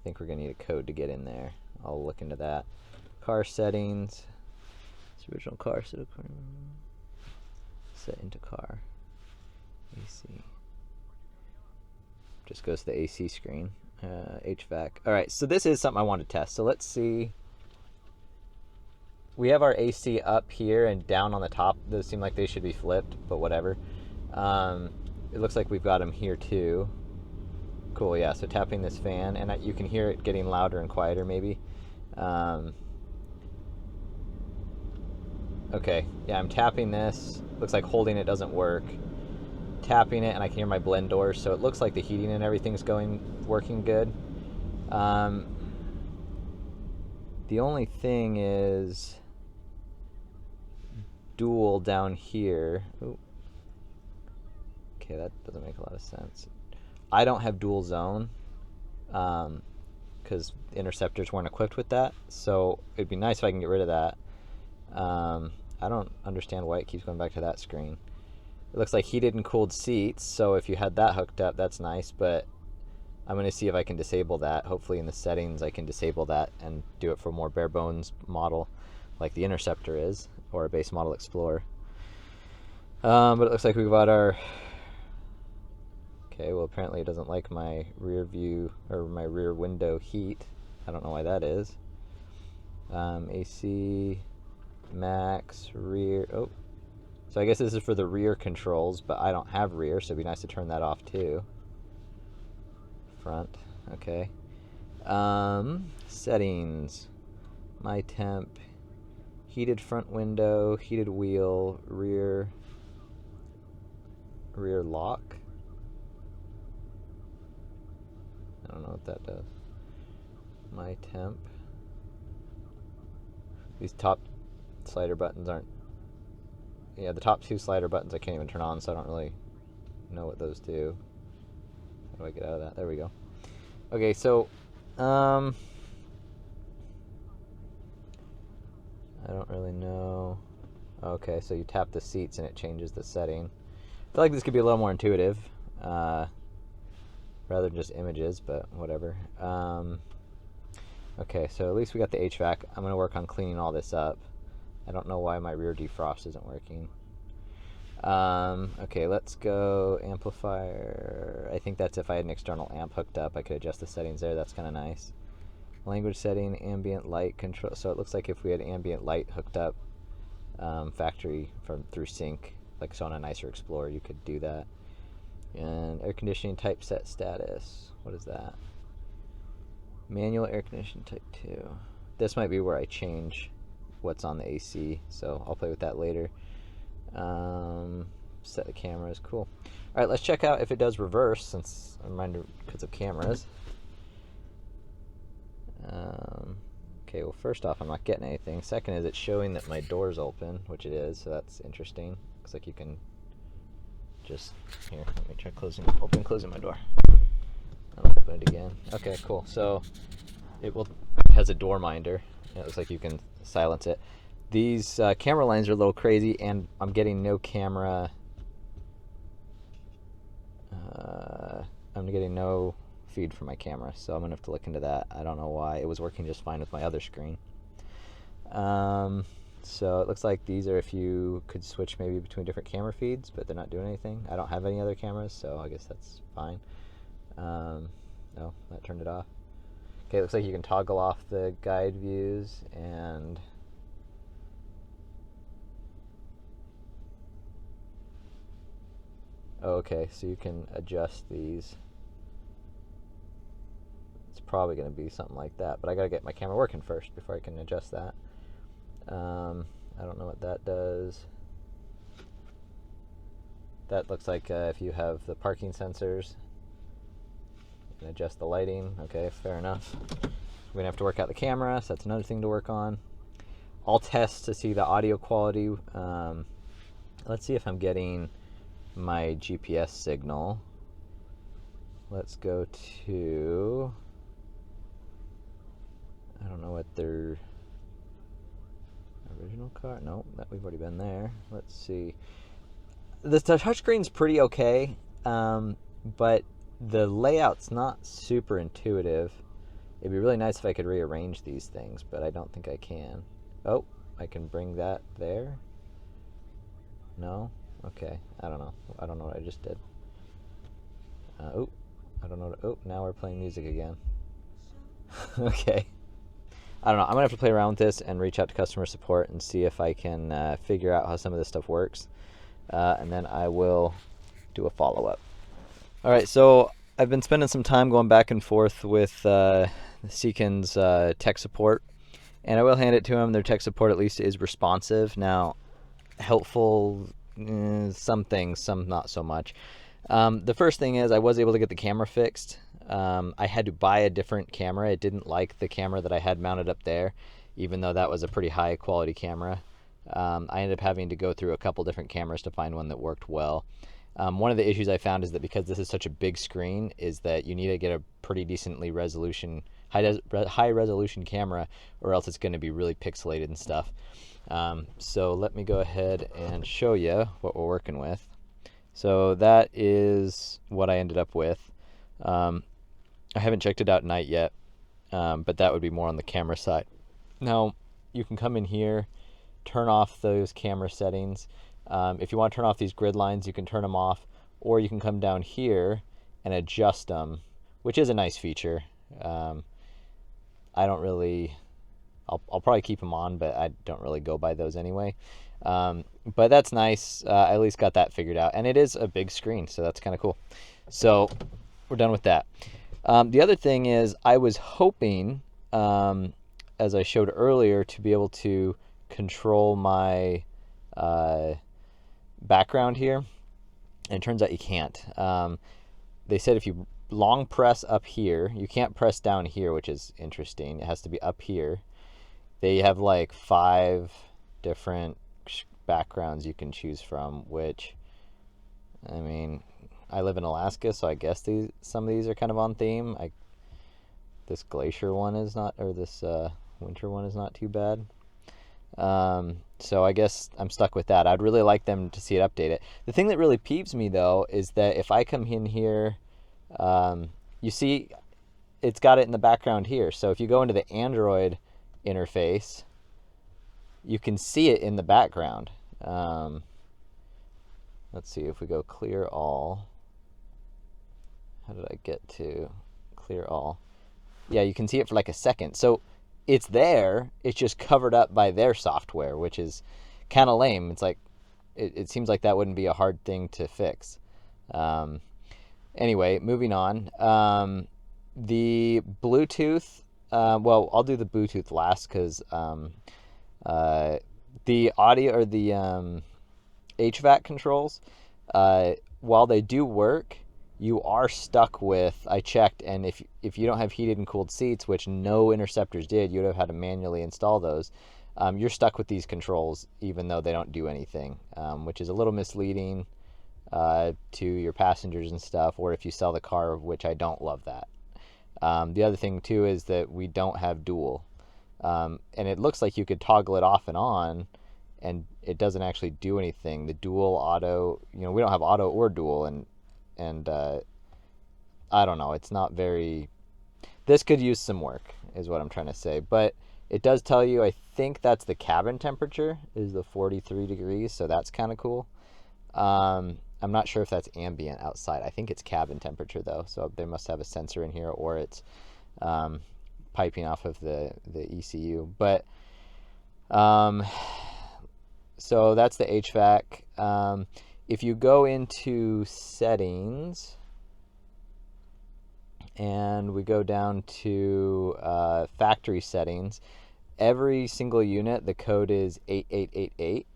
think we're gonna need a code to get in there. I'll look into that. Car settings. It's original car, set into car. AC. Just goes to the AC screen. HVAC. All right, so this is something I want to test. So let's see. We have our AC up here and down on the top. Those seem like they should be flipped, but whatever. It looks like we've got them here too. Cool, yeah, so tapping this fan, and you can hear it getting louder and quieter maybe. Okay, yeah, I'm tapping this. Looks like holding it doesn't work. Tapping it, and I can hear my blend doors, so it looks like the heating and everything's working good. The only thing is dual down here. Ooh. Okay, that doesn't make a lot of sense. I don't have dual zone because Interceptors weren't equipped with that, so it'd be nice if I can get rid of that. I don't understand why it keeps going back to that screen. It looks like heated and cooled seats, so if you had that hooked up, that's nice, but I'm going to see if I can disable that. Hopefully in the settings I can disable that and do it for a more bare bones model like the Interceptor is, or a base model Explorer. But it looks like we've got our... Okay, well apparently it doesn't like my rear view, or my rear window heat. I don't know why that is. AC, max, rear, oh. So I guess this is for the rear controls, but I don't have rear, so it'd be nice to turn that off too. Front, okay. Settings, my temp, heated front window, heated wheel, rear lock. I don't know what that does. My temp. These top slider buttons aren't... Yeah, the top two slider buttons I can't even turn on, so I don't really know what those do. How do I get out of that? There we go. Okay, so... I don't really know. Okay, so you tap the seats and it changes the setting. I feel like this could be a little more intuitive. Rather than just images, but whatever. Okay, so at least we got the HVAC. I'm going to work on cleaning all this up. I don't know why my rear defrost isn't working. Okay, let's go amplifier. I think that's if I had an external amp hooked up, I could adjust the settings there. That's kind of nice. Language setting, ambient light control. So it looks like if we had ambient light hooked up factory through sync, like so on a nicer Explorer, you could do that. And air conditioning type set status. What is that? Manual air conditioning type 2. This might be where I change what's on the AC, so I'll play with that later. Set the cameras, cool. All right, let's check out if it does reverse, since I'm reminded because of cameras. Okay, well, first off, I'm not getting anything. Second is it's showing that my door's open, which it is, so that's interesting. Looks like you can just, here, let me try closing my door. I'll open it again. Okay, cool. So it has a door minder. It looks like you can silence it. These camera lines are a little crazy, and I'm getting no camera. I'm getting no feed from my camera, so I'm gonna have to look into that. I don't know why. It was working just fine with my other screen. So it looks like these are if you could switch maybe between different camera feeds, but they're not doing anything. I don't have any other cameras, so I guess that's fine. No, that turned it off. Okay, it looks like you can toggle off the guide views, and okay, so you can adjust these. It's probably going to be something like that, but I got to get my camera working first before I can adjust that. I don't know what that does. That looks like if you have the parking sensors, you can adjust the lighting. Okay, fair enough. We're going to have to work out the camera, so that's another thing to work on. I'll test to see the audio quality. Let's see if I'm getting my GPS signal. Let's go to, I don't know what their original car. No, that we've already been there. Let's see. The touchscreen's pretty okay, but the layout's not super intuitive. It'd be really nice if I could rearrange these things, but I don't think I can. Oh, I can bring that there. No? Okay, I don't know. I don't know what I just did. Oh, I don't know what, oh, now we're playing music again. Okay. I don't know. I'm going to have to play around with this and reach out to customer support and see if I can figure out how some of this stuff works. And then I will do a follow-up. All right, so I've been spending some time going back and forth with Seicane's tech support. And I will hand it to them. Their tech support at least is responsive. Now, helpful, some things, some not so much. The first thing is I was able to get the camera fixed. I had to buy a different camera. It didn't like the camera that I had mounted up there, even though that was a pretty high quality camera. I ended up having to go through a couple different cameras to find one that worked well. One of the issues I found is that because this is such a big screen, is that you need to get a pretty decently high resolution camera, or else it's going to be really pixelated and stuff. So let me go ahead and show you what we're working with. So that is what I ended up with. I haven't checked it out at night yet, but that would be more on the camera side. Now, you can come in here, turn off those camera settings. If you want to turn off these grid lines, you can turn them off, or you can come down here and adjust them, which is a nice feature. I don't really, I'll probably keep them on, but I don't really go by those anyway. But that's nice. I at least got that figured out, and it is a big screen, so that's kind of cool. So we're done with that. The other thing is I was hoping, as I showed earlier, to be able to control my background here, and it turns out you can't. They said if you long press up here, you can't press down here, which is interesting. It has to be up here. They have like 5 different backgrounds you can choose from, which, I mean, I live in Alaska, so I guess some of these are kind of on theme. This glacier one is not, or this winter one is not too bad. So I guess I'm stuck with that. I'd really like them to see it update it. The thing that really peeves me, though, is that if I come in here, you see it's got it in the background here. So if you go into the Android interface, you can see it in the background. Let's see if we go clear all. How did I get to clear all? Yeah, you can see it for like a second. So it's there, it's just covered up by their software, which is kind of lame. It's like, it seems like that wouldn't be a hard thing to fix. Anyway, moving on. The Bluetooth, well, I'll do the Bluetooth last because the audio or the HVAC controls, while they do work, you are stuck with, I checked, and if you don't have heated and cooled seats, which no Interceptors did, you would have had to manually install those, you're stuck with these controls even though they don't do anything, which is a little misleading to your passengers and stuff, or if you sell the car, which I don't love that. The other thing too is that we don't have dual, and it looks like you could toggle it off and on, and it doesn't actually do anything. The dual auto, we don't have auto or dual, and I don't know, it's not very, this could use some work is what I'm trying to say, but it does tell you, I think that's the cabin temperature is the 43 degrees, so that's kind of cool. I'm not sure if that's ambient outside. I think it's cabin temperature though, so they must have a sensor in here, or it's piping off of the ECU. But so that's the HVAC. If you go into settings and we go down to factory settings, every single unit, the code is 8888,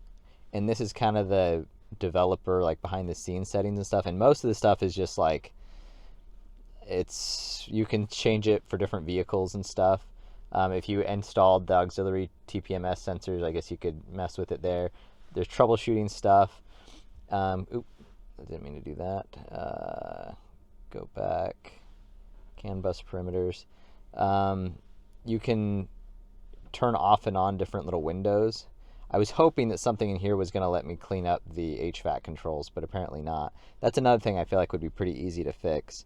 and this is kind of the developer, like, behind the scenes settings and stuff, and most of the stuff is just like, you can change it for different vehicles and stuff. If you installed the auxiliary TPMS sensors, I guess you could mess with it there. There's troubleshooting stuff. Oop, I didn't mean to do that. Go back. CAN bus perimeters. You can turn off and on different little windows. I was hoping that something in here was going to let me clean up the HVAC controls, but apparently not. That's another thing I feel like would be pretty easy to fix.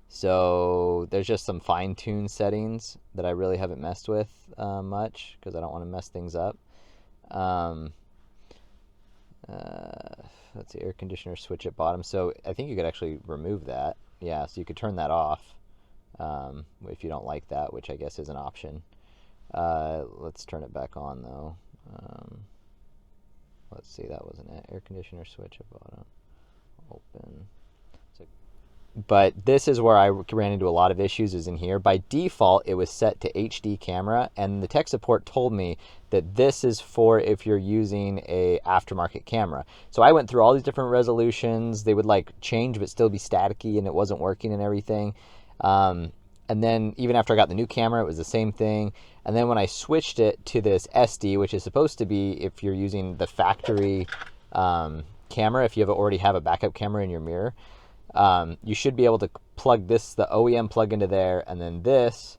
So there's just some fine-tune settings that I really haven't messed with much because I don't want to mess things up. Let's see, air conditioner switch at bottom. So I think you could actually remove that. Yeah, so you could turn that off if you don't like that, which I guess is an option. Let's turn it back on though. Let's see, that wasn't it. Air conditioner switch at bottom. Open. But this is where I ran into a lot of issues, is in here. By default, it was set to HD camera, and the tech support told me that this is for if you're using a aftermarket camera. So I went through all these different resolutions. They would like change but still be staticky, and it wasn't working and everything. And then even after I got the new camera, it was the same thing. And then when I switched it to this SD, which is supposed to be if you're using the factory camera, if you already have a backup camera in your mirror, you should be able to plug this, the OEM plug into there, and then this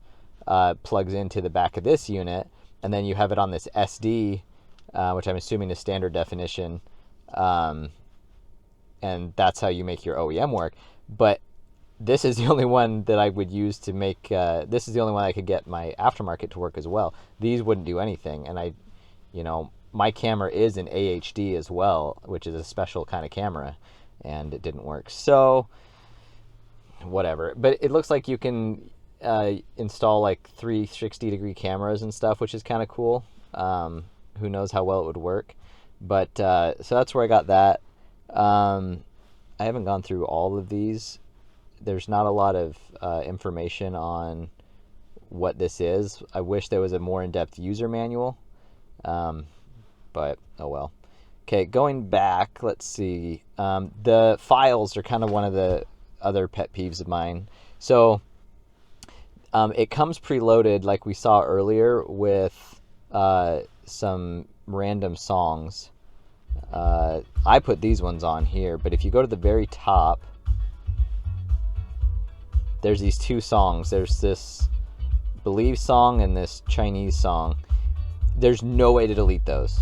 plugs into the back of this unit, and then you have it on this SD, which I'm assuming is standard definition, and that's how you make your OEM work. But this is the only one that I would use to make, this is the only one I could get my aftermarket to work as well. These wouldn't do anything, and my camera is an AHD as well, which is a special kind of camera, and it didn't work. So whatever, but it looks like you can install like 360-degree cameras and stuff, which is kind of cool. Who knows how well it would work, but so that's where I got that. I haven't gone through all of these. There's not a lot of information on what this is. I wish there was a more in-depth user manual, but oh well. Okay, going back, let's see. The files are kind of one of the other pet peeves of mine. So it comes preloaded, like we saw earlier, with some random songs. I put these ones on here, but if you go to the very top, there's these two songs. There's this Believe song and this Chinese song. There's no way to delete those.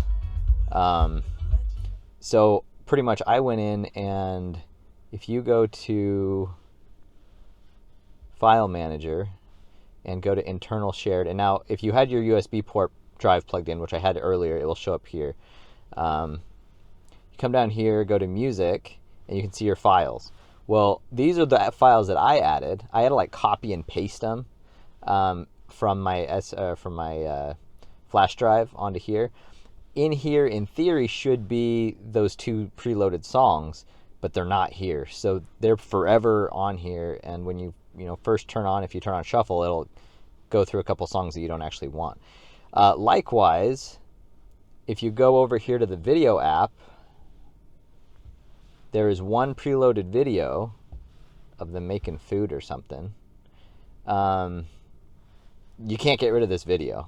So pretty much I went in, and if you go to File Manager and go to Internal Shared, and now if you had your USB port drive plugged in, which I had earlier, it will show up here. You come down here, go to Music, and you can see your files. Well, these are the files that I added. I had to like copy and paste them from my flash drive onto here. In here, in theory, should be those two preloaded songs, but they're not here. So they're forever on here, and when you first turn on, if you turn on shuffle, it'll go through a couple songs that you don't actually want. Likewise, if you go over here to the video app, there is one preloaded video of them making food or something. You can't get rid of this video.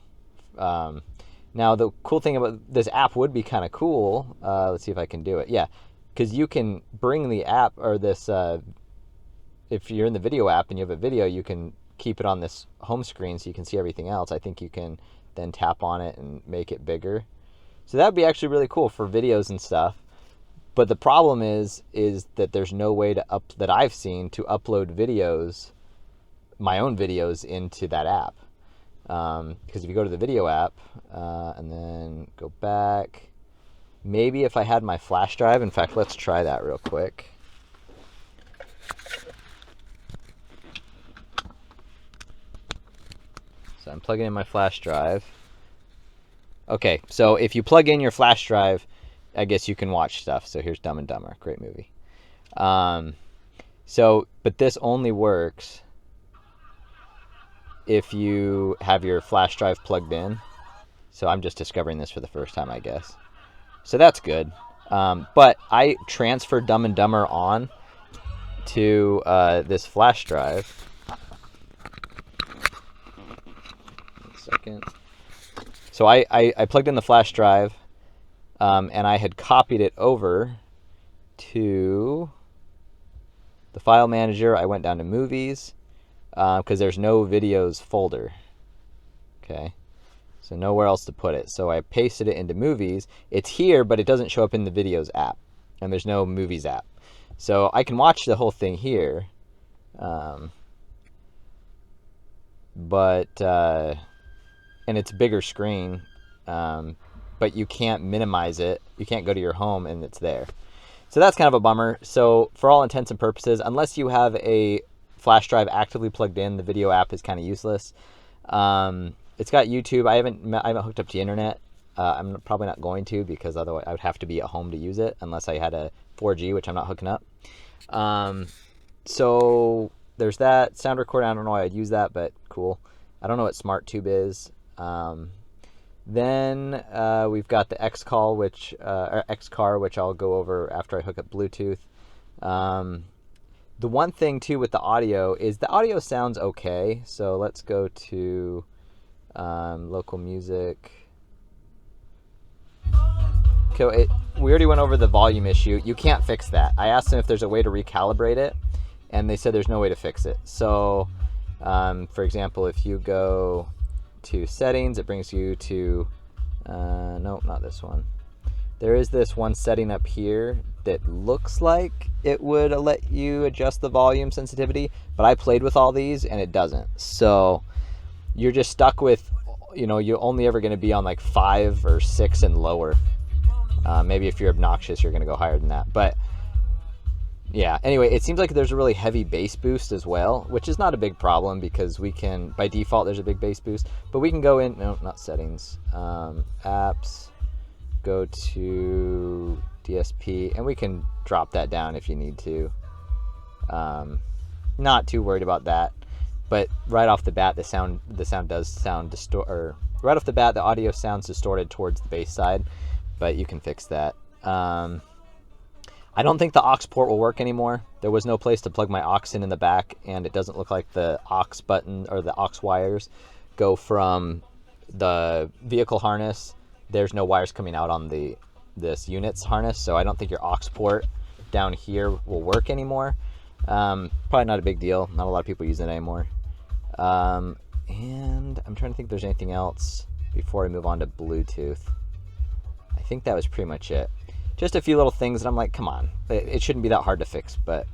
Now, the cool thing about this app would be kind of cool. Let's see if I can do it. Yeah, because you can bring the app, or this, if you're in the video app and you have a video, you can keep it on this home screen so you can see everything else. I think you can then tap on it and make it bigger. So that would be actually really cool for videos and stuff. But the problem is that there's no way that I've seen to upload videos, my own videos, into that app. Because if you go to the video app and then go back, maybe if I had my flash drive, in fact, let's try that real quick. So I'm plugging in my flash drive. Okay, so if you plug in your flash drive, I guess you can watch stuff. So here's Dumb and Dumber, great movie. But this only works if you have your flash drive plugged in. So I'm just discovering this for the first time, I guess. So that's good. But I transferred Dumb and Dumber on to this flash drive. One second. So I plugged in the flash drive, and I had copied it over to the file manager. I went down to movies, because there's no videos folder. Okay, so nowhere else to put it. So I pasted it into movies. It's here, but it doesn't show up in the videos app, and there's no movies app. So I can watch the whole thing here, and it's a bigger screen, but you can't minimize it. You can't go to your home and it's there. So that's kind of a bummer. So for all intents and purposes, unless you have a flash drive actively plugged in, the video app is kind of useless. It's got YouTube. I haven't hooked up to the internet. I'm probably not going to, because otherwise I would have to be at home to use it, unless I had a 4G, which I'm not hooking up. So there's that. Sound recording, I don't know why I'd use that, but cool. I don't know what SmartTube is. Then we've got the XCar, which I'll go over after I hook up Bluetooth. The one thing too with the audio is the audio sounds okay. So let's go to local music. Okay, we already went over the volume issue. You can't fix that. I asked them if there's a way to recalibrate it, and they said there's no way to fix it. So, for example, if you go to settings, it brings you to no, not this one. There is this one setting up here that looks like it would let you adjust the volume sensitivity, but I played with all these and it doesn't. So you're just stuck with, you're only ever going to be on like 5 or 6 and lower. Maybe if you're obnoxious, you're going to go higher than that. But yeah, anyway, it seems like there's a really heavy bass boost as well, which is not a big problem because we can, by default, there's a big bass boost. But we can go in, no, not settings, apps, go to DSP, and we can drop that down if you need to. Not too worried about that. But right off the bat, the sound does sound or right off the bat, the audio sounds distorted towards the bass side, but you can fix that. I don't think the aux port will work anymore. There was no place to plug my aux in the back, and it doesn't look like the aux button or the aux wires go from the vehicle harness. There's no wires coming out on this unit's harness, so I don't think your aux port down here will work anymore. Probably not a big deal. Not a lot of people use it anymore. And I'm trying to think if there's anything else before I move on to Bluetooth. I think that was pretty much it. Just a few little things that I'm like, come on, it shouldn't be that hard to fix, but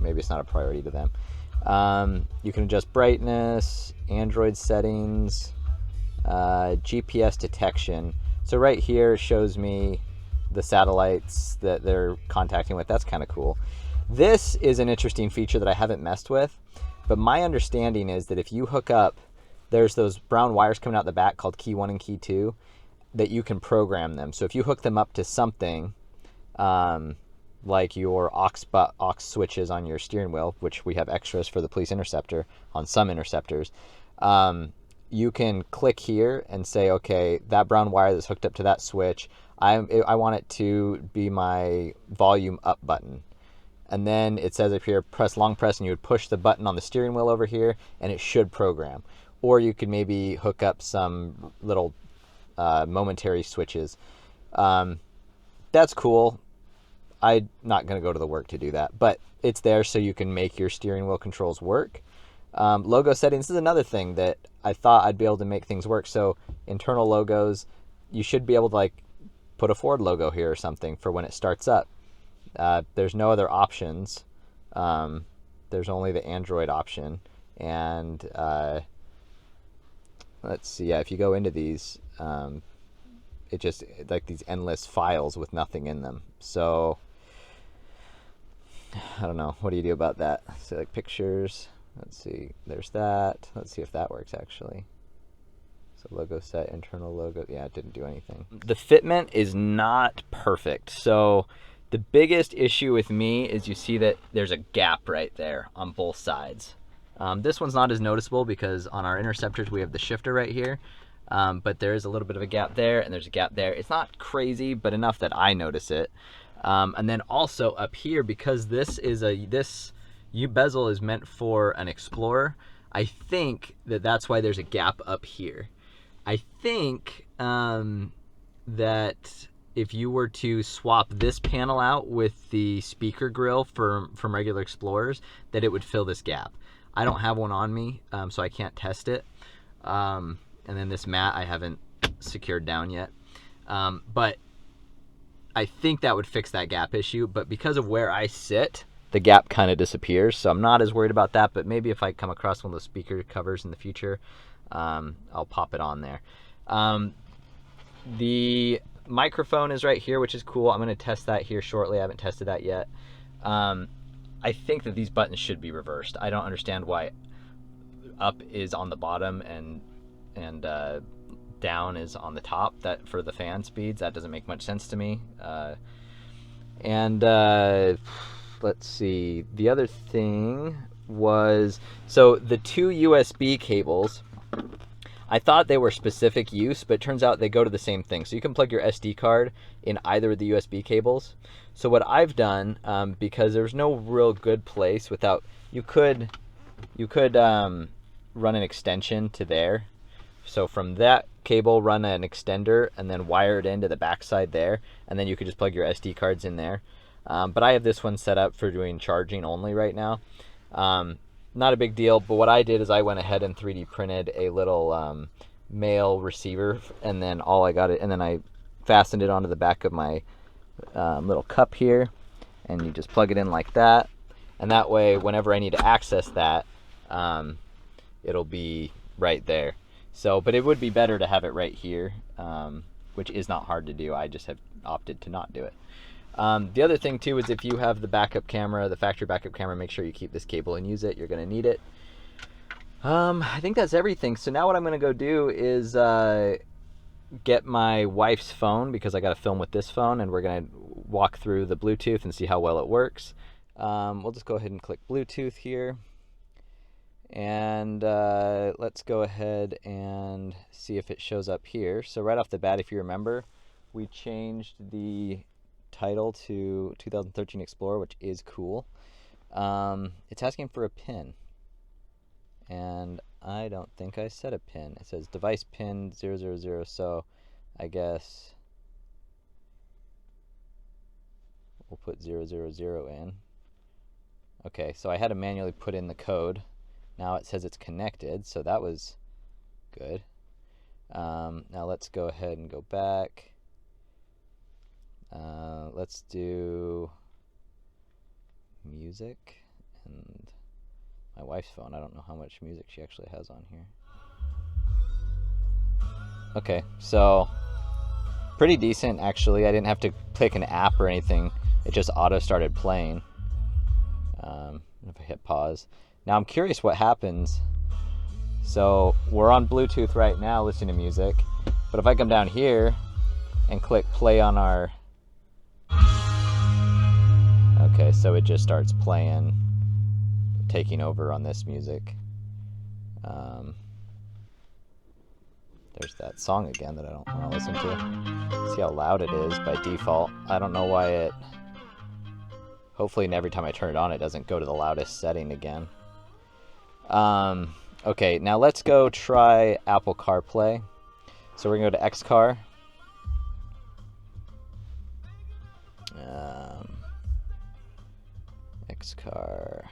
maybe it's not a priority to them. You can adjust brightness, Android settings, GPS detection. So right here shows me the satellites that they're contacting with. That's kind of cool. This is an interesting feature that I haven't messed with, but my understanding is that if you hook up, there's those brown wires coming out the back called key 1 and key 2, that you can program them. So if you hook them up to something, like your aux switches on your steering wheel, which we have extras for the Police Interceptor on some Interceptors, you can click here and say, okay, that brown wire that's hooked up to that switch, I want it to be my volume up button. And then it says up here, long press, and you would push the button on the steering wheel over here, and it should program. Or you could maybe hook up some little momentary switches. That's cool. I'm not going to go to the work to do that, but it's there so you can make your steering wheel controls work. Logo settings, this is another thing that I thought I'd be able to make things work. So internal logos, you should be able to like put a Ford logo here or something for when it starts up. There's no other options. There's only the Android option. And let's see, if you go into these, it just like these endless files with nothing in them. So I don't know. What do you do about that? So like pictures. Let's see. There's that. Let's see if that works actually. So logo set, internal logo. Yeah, it didn't do anything. The fitment is not perfect. So the biggest issue with me is you see that there's a gap right there on both sides. This one's not as noticeable because on our Interceptors we have the shifter right here. But there is a little bit of a gap there, and there's a gap there. It's not crazy, but enough that I notice it. And then also up here, because this U-bezel is meant for an Explorer, I think that's why there's a gap up here. I think that if you were to swap this panel out with the speaker grill from regular Explorers, that it would fill this gap. I don't have one on me, so I can't test it. And then this mat I haven't secured down yet. But I think that would fix that gap issue. But because of where I sit, the gap kind of disappears. So I'm not as worried about that. But maybe if I come across one of those speaker covers in the future, I'll pop it on there. The microphone is right here, which is cool. I'm going to test that here shortly. I haven't tested that yet. I think that these buttons should be reversed. I don't understand why up is on the bottom and down is on the top. That for the fan speeds, that doesn't make much sense to me. Let's see. The other thing was, so the two USB cables, I thought they were specific use, but it turns out they go to the same thing. So you can plug your SD card in either of the USB cables. So what I've done, because there's no real good place without, you could run an extension to there. So from that cable, run an extender and then wire it into the backside there, and then you could just plug your SD cards in there. But I have this one set up for doing charging only right now. Not a big deal, but what I did is I went ahead and 3D printed a little male receiver, and then I fastened it onto the back of my little cup here, and you just plug it in like that, and that way whenever I need to access that, it'll be right there. So, but it would be better to have it right here, which is not hard to do. I just have opted to not do it. The other thing too is if you have the backup camera, the factory backup camera, make sure you keep this cable and use it. You're going to need it. I think that's everything. So now what I'm going to go do is get my wife's phone, because I got to film with this phone, and we're going to walk through the Bluetooth and see how well it works. We'll just go ahead and click Bluetooth here. And let's go ahead and see if it shows up here. So right off the bat, if you remember, we changed the title to 2013 Explorer, which is cool. It's asking for a pin, and I don't think I set a pin. It says device pin 000, so I guess we'll put 000 in. Okay, so I had to manually put in the code. Now it says it's connected, so that was good. Now let's go ahead and go back. Let's do music, and my wife's phone. I don't know how much music she actually has on here. Okay, so pretty decent actually. I didn't have to click an app or anything. It just auto started playing. If I hit pause. Now I'm curious what happens. So we're on Bluetooth right now listening to music, but if I come down here and click play on our so it just starts playing, taking over on this music. There's that song again that I don't want to listen to. See how loud it is by default. I don't know why it... Hopefully every time I turn it on, it doesn't go to the loudest setting again. Okay, now let's go try Apple CarPlay. So we're going to go to XCar. XCar.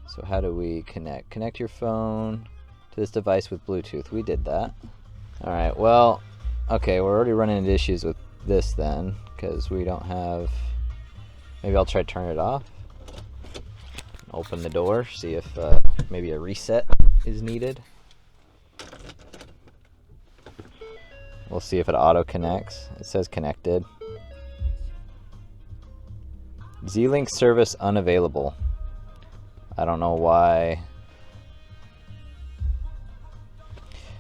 So how do we connect? Connect your phone to this device with Bluetooth. We did that. Alright, well, okay, we're already running into issues with this then, because we don't have... Maybe I'll try to turn it off. Open the door, see if maybe a reset is needed. We'll see if it auto connects. It says connected. Z-Link service unavailable. I don't know why.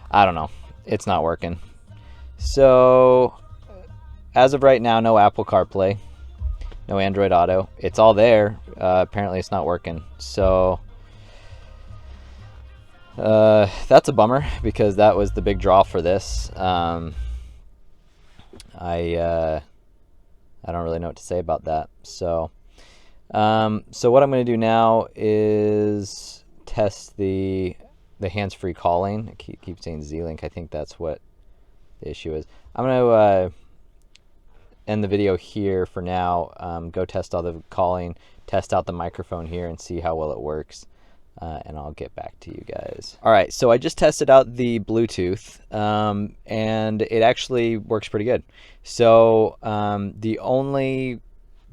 I don't know. It's not working. So, as of right now, no Apple CarPlay. No Android Auto. It's all there. Apparently it's not working. So, that's a bummer because that was the big draw for this. I don't really know what to say about that. So what I'm going to do now is test the hands-free calling. I keep saying Z-Link. I think that's what the issue is. I'm going to end the video here for now. Go test all the calling, test out the microphone here, and see how well it works. And I'll get back to you guys. All right, so I just tested out the Bluetooth, and it actually works pretty good. So the only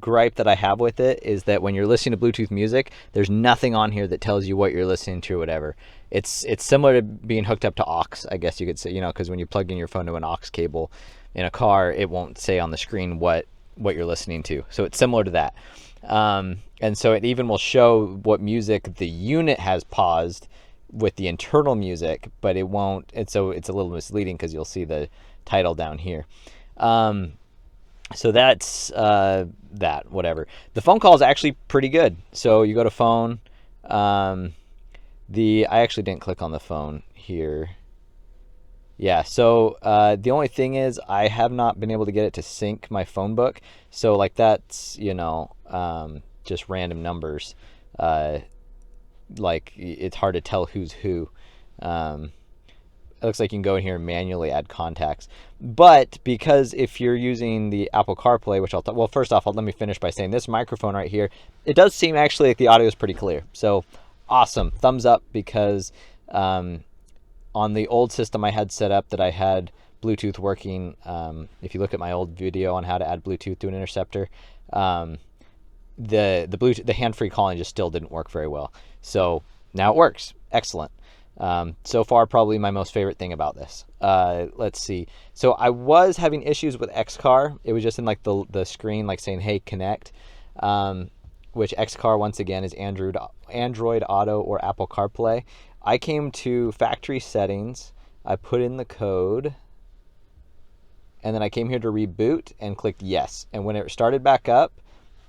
gripe that I have with it is that when you're listening to Bluetooth music, there's nothing on here that tells you what you're listening to or whatever. It's similar to being hooked up to aux, I guess you could say, because when you plug in your phone to an aux cable in a car, it won't say on the screen what you're listening to. So it's similar to that. And so it even will show what music the unit has paused with the internal music, but it won't. And so it's a little misleading because you'll see the title down here. So that's that, whatever. The phone call is actually pretty good. So you go to phone. I actually didn't click on the phone here. Yeah, so the only thing is I have not been able to get it to sync my phone book. So like that's, just random numbers. Like it's hard to tell who's who. It looks like you can go in here and manually add contacts. But because if you're using the Apple CarPlay, which well, first off, let me finish by saying this microphone right here, it does seem actually like the audio is pretty clear. So awesome, thumbs up, because on the old system I had set up that I had Bluetooth working, if you look at my old video on how to add Bluetooth to an Interceptor, the Bluetooth, the hand-free calling just still didn't work very well. So now it works. Excellent. So far, probably my most favorite thing about this. Let's see. So I was having issues with XCar. It was just in like the screen, like saying, "Hey, connect," which XCar once again is Android Auto or Apple CarPlay. I came to factory settings. I put in the code, and then I came here to reboot and clicked yes. And when it started back up,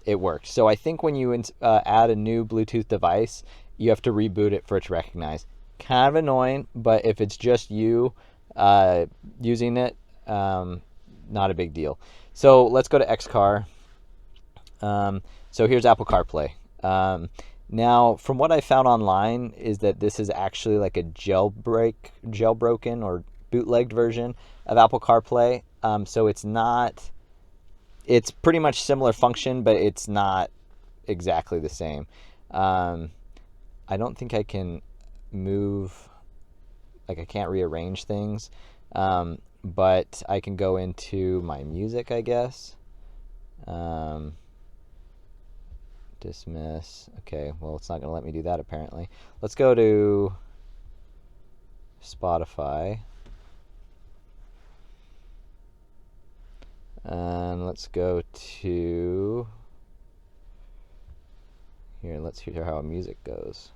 it worked. So I think when you add a new Bluetooth device, you have to reboot it for it to recognize. Kind of annoying, but if it's just you using it, not a big deal. So let's go to XCar. So here's Apple CarPlay. Now, from what I found online is that this is actually like a jailbroken or bootlegged version of Apple CarPlay. So it's not, it's pretty much similar function, but it's not exactly the same. I don't think I can move, like I can't rearrange things, but I can go into my music, I guess. Dismiss. Okay, well, it's not going to let me do that apparently. Let's go to Spotify. And let's go to here. Let's hear how music goes.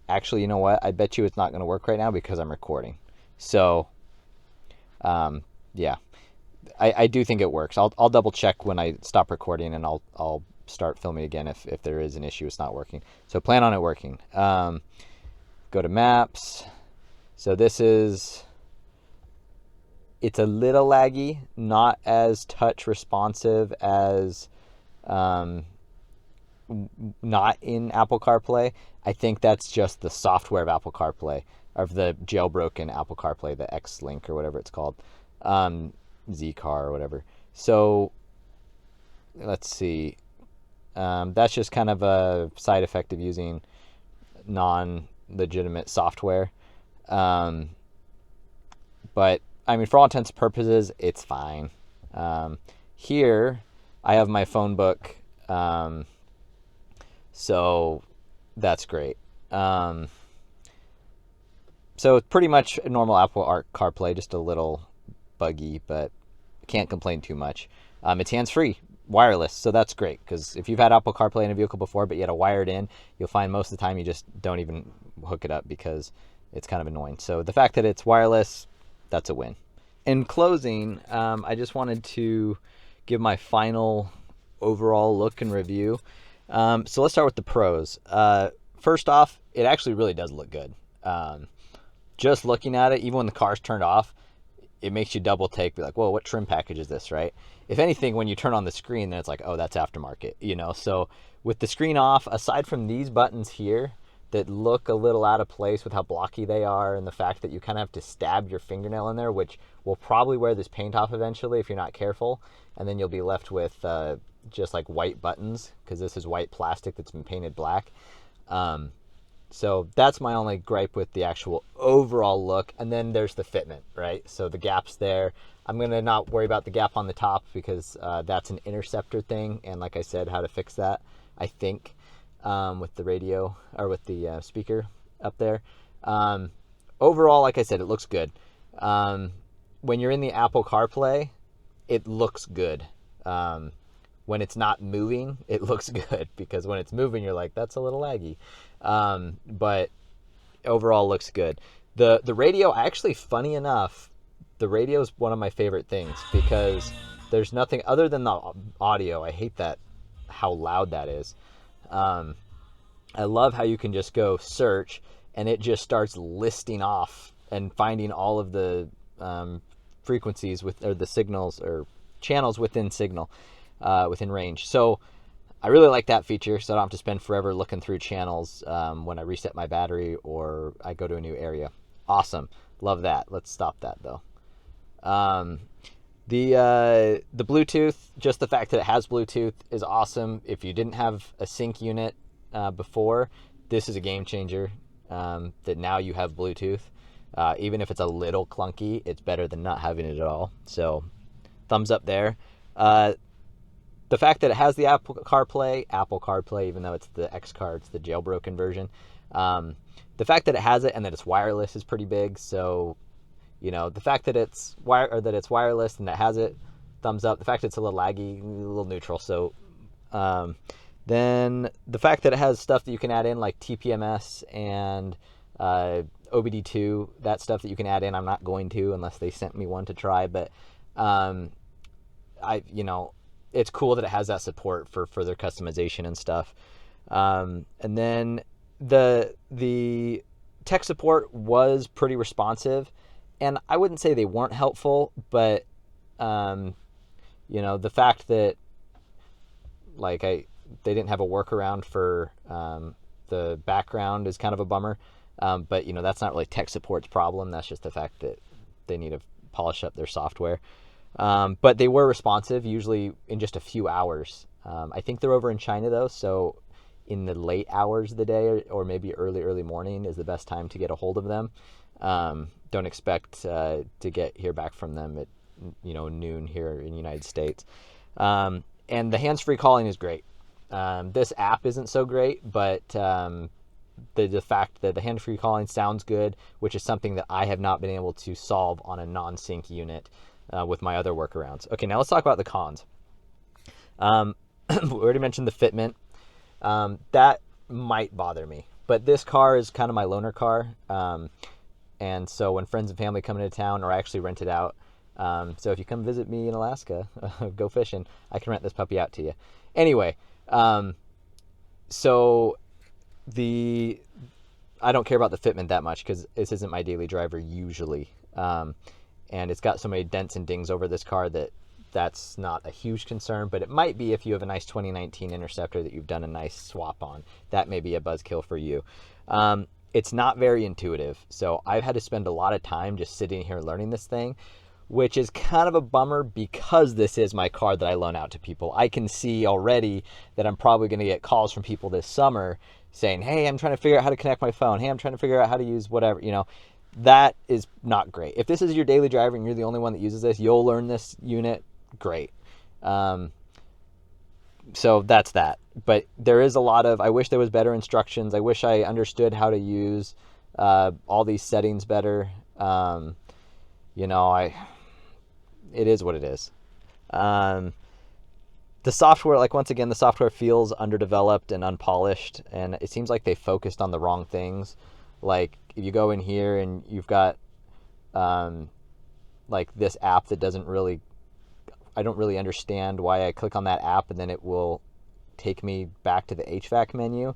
Actually, you know what? I bet you it's not going to work right now because I'm recording. So Yeah, I do think it works. I'll double check when I stop recording, and I'll start filming again if there is an issue, it's not working. So plan on it working. Go to maps. So this is, it's a little laggy, not as touch responsive as not in Apple CarPlay. I think that's just the software of Apple CarPlay, of the jailbroken Apple CarPlay, the X-Link or whatever it's called, Z-Car or whatever. So let's see. That's just kind of a side effect of using non-legitimate software. But I mean, for all intents and purposes, it's fine. Here, I have my phone book, so that's great. So it's pretty much a normal Apple CarPlay, just a little buggy, but can't complain too much. It's hands-free, wireless, so that's great, because if you've had Apple CarPlay in a vehicle before, but you had to wire it in, you'll find most of the time you just don't even hook it up because it's kind of annoying. So the fact that it's wireless, that's a win. In closing, I just wanted to give my final overall look and review. So let's start with the pros. First off, it actually really does look good. Just looking at it, even when the car's turned off, it makes you double take, be like, whoa, what trim package is this, right? If anything, when you turn on the screen, then it's like, oh, that's aftermarket, you know? So with the screen off, aside from these buttons here that look a little out of place with how blocky they are, and the fact that you kind of have to stab your fingernail in there, which will probably wear this paint off eventually if you're not careful, and then you'll be left with just like white buttons, because this is white plastic that's been painted black. So that's my only gripe with the actual overall look. And then there's the fitment, right? So the gap's there. I'm going to not worry about the gap on the top because that's an Interceptor thing. And like I said, how to fix that, I think, with the radio or with the speaker up there. Overall, like I said, it looks good. When you're in the Apple CarPlay, it looks good. When it's not moving, it looks good, because when it's moving, you're like, that's a little laggy. But overall looks good. The radio, actually, funny enough, the radio is one of my favorite things, because there's nothing other than the audio. I hate that, how loud that is. I love how you can just go search and it just starts listing off and finding all of the frequencies or the signals or channels within signal. Within range. So I really like that feature, so I don't have to spend forever looking through channels when I reset my battery or I go to a new area. Awesome. Love that. Let's stop that though. The Bluetooth, just the fact that it has Bluetooth is awesome. If you didn't have a sync unit before, this is a game changer, that now you have Bluetooth. Even if it's a little clunky, it's better than not having it at all. So thumbs up there. The fact that it has the Apple CarPlay, even though it's the X car, it's the jailbroken version. The fact that it has it and that it's wireless is pretty big. So, you know, the fact that it's wireless and that it has it, thumbs up. The fact that it's a little laggy, a little neutral. So, then the fact that it has stuff that you can add in, like TPMS and OBD2, that stuff that you can add in. I'm not going to unless they sent me one to try, but it's cool that it has that support for further customization and stuff. And then the tech support was pretty responsive, and I wouldn't say they weren't helpful, but the fact that they didn't have a workaround for the background is kind of a bummer. But that's not really tech support's problem. That's just the fact that they need to polish up their software. But they were responsive, usually in just a few hours. I think they're over in China, though, so in the late hours of the day or maybe early morning is the best time to get a hold of them. Don't expect to hear back from them at noon here in the United States. And the hands-free calling is great. This app isn't so great, but the fact that the hands-free calling sounds good, which is something that I have not been able to solve on a non-sync unit with my other workarounds. Okay, now let's talk about the cons. We already mentioned the fitment. That might bother me, but this car is kind of my loaner car. And so when friends and family come into town, or I actually rent it out, So if you come visit me in Alaska, go fishing, I can rent this puppy out to you. Anyway, so I don't care about the Fitment that much because this isn't my daily driver usually. And it's got so many dents and dings over this car that's not a huge concern, but it might be if you have a nice 2019 Interceptor that you've done a nice swap on. That may be a buzzkill for you. It's not very intuitive, so I've had to spend a lot of time just sitting here learning this thing, which is kind of a bummer because this is my car that I loan out to people. I can see already that I'm probably going to get calls from people this summer saying, hey, I'm trying to figure out how to connect my phone. Hey, I'm trying to figure out how to use whatever, That is not great. If this is your daily driver and you're the only one that uses this, you'll learn this unit. Great. So that's that. But there is a lot of, I wish there was better instructions. I wish I understood how to use all these settings better. It is what it is. The software, once again, the software feels underdeveloped and unpolished, and it seems like they focused on the wrong things. Like, if you go in here and you've got, this app that I don't really understand why I click on that app and then it will take me back to the HVAC menu.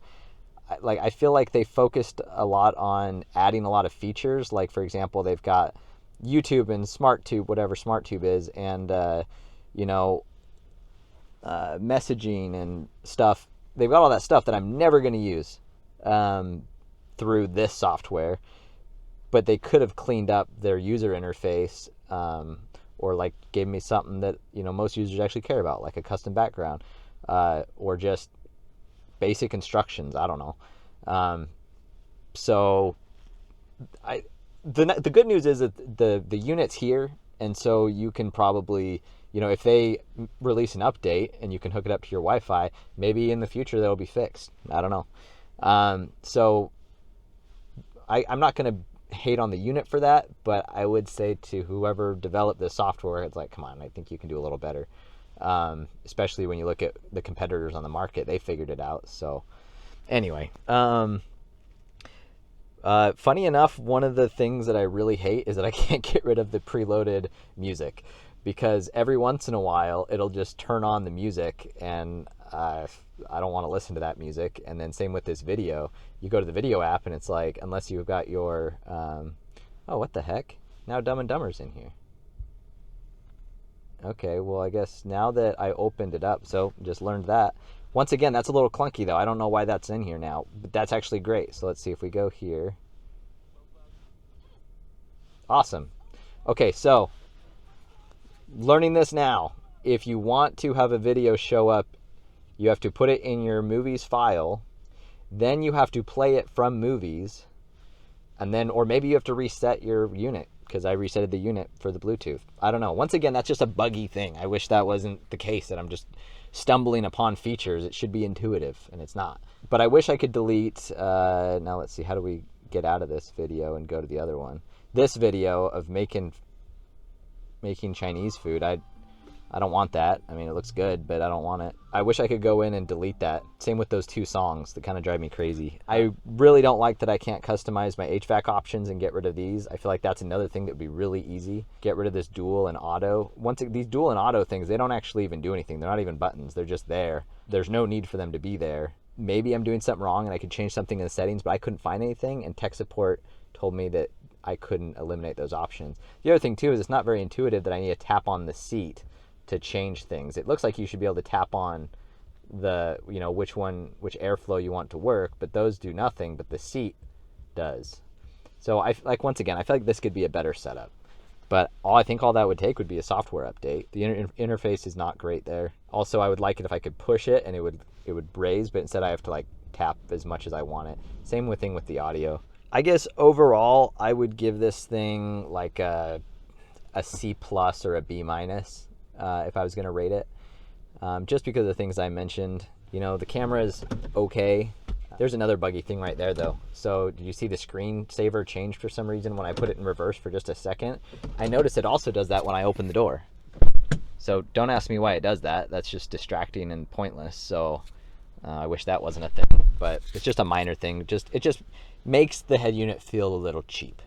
I feel like they focused a lot on adding a lot of features. Like, for example, they've got YouTube and SmartTube, whatever SmartTube is, and messaging and stuff. They've got all that stuff that I'm never going to use through this software, but they could have cleaned up their user interface, or gave me something that most users actually care about, like a custom background, or just basic instructions. I don't know. The good news is that the unit's here, and so you can probably, if they release an update and you can hook it up to your Wi-Fi, maybe in the future that'll be fixed. I don't know. So I'm not going to hate on the unit for that, but I would say to whoever developed this software, it's like, come on, I think you can do a little better. Especially when you look at the competitors on the market, they figured it out. So anyway, funny enough, one of the things that I really hate is that I can't get rid of the preloaded music, because every once in a while it'll just turn on the music and I don't want to listen to that music. And then same with this video. You go to the video app and it's like, unless you've got your, oh, what the heck? Now Dumb and Dumber's in here. Okay, well, I guess now that I opened it up, so just learned that. Once again, that's a little clunky, though. I don't know why that's in here now, but that's actually great. So let's see if we go here. Awesome. Okay, so learning this now. If you want to have a video show up, you have to put it in your movies file. Then you have to play it from movies. And then, or maybe you have to reset your unit, because I resetted the unit for the Bluetooth. I don't know. Once again, that's just a buggy thing. I wish that wasn't the case, that I'm just stumbling upon features. It should be intuitive, and it's not. But I wish I could delete, now let's see, how do we get out of this video and go to the other one? This video of making Chinese food, I don't want that. I mean, it looks good, but I don't want it. I wish I could go in and delete that. Same with those two songs that kind of drive me crazy. I really don't like that I can't customize my HVAC options and get rid of these. I feel like that's another thing that would be really easy. Get rid of this dual and auto. These dual and auto things, they don't actually even do anything. They're not even buttons. They're just there. There's no need for them to be there. Maybe I'm doing something wrong and I could change something in the settings, but I couldn't find anything, and tech support told me that I couldn't eliminate those options. The other thing too is it's not very intuitive that I need to tap on the seat to change things. It looks like you should be able to tap on the, which airflow you want to work, but those do nothing, but the seat does. So once again, I feel like this could be a better setup, but I think all that would take would be a software update. The interface is not great there. Also, I would like it if I could push it and it would raise, but instead I have to tap as much as I want it. Same thing with the audio. I guess overall, I would give this thing a C+ or a B-. If I was going to rate it, just because of the things I mentioned. The camera is okay. There's another buggy thing right there, though. So did you see the screensaver change for some reason when I put it in reverse for just a second? I noticed it also does that when I open the door. So don't ask me why it does that. That's just distracting and pointless. So I wish that wasn't a thing, but it's just a minor thing. It just makes the head unit feel a little cheap.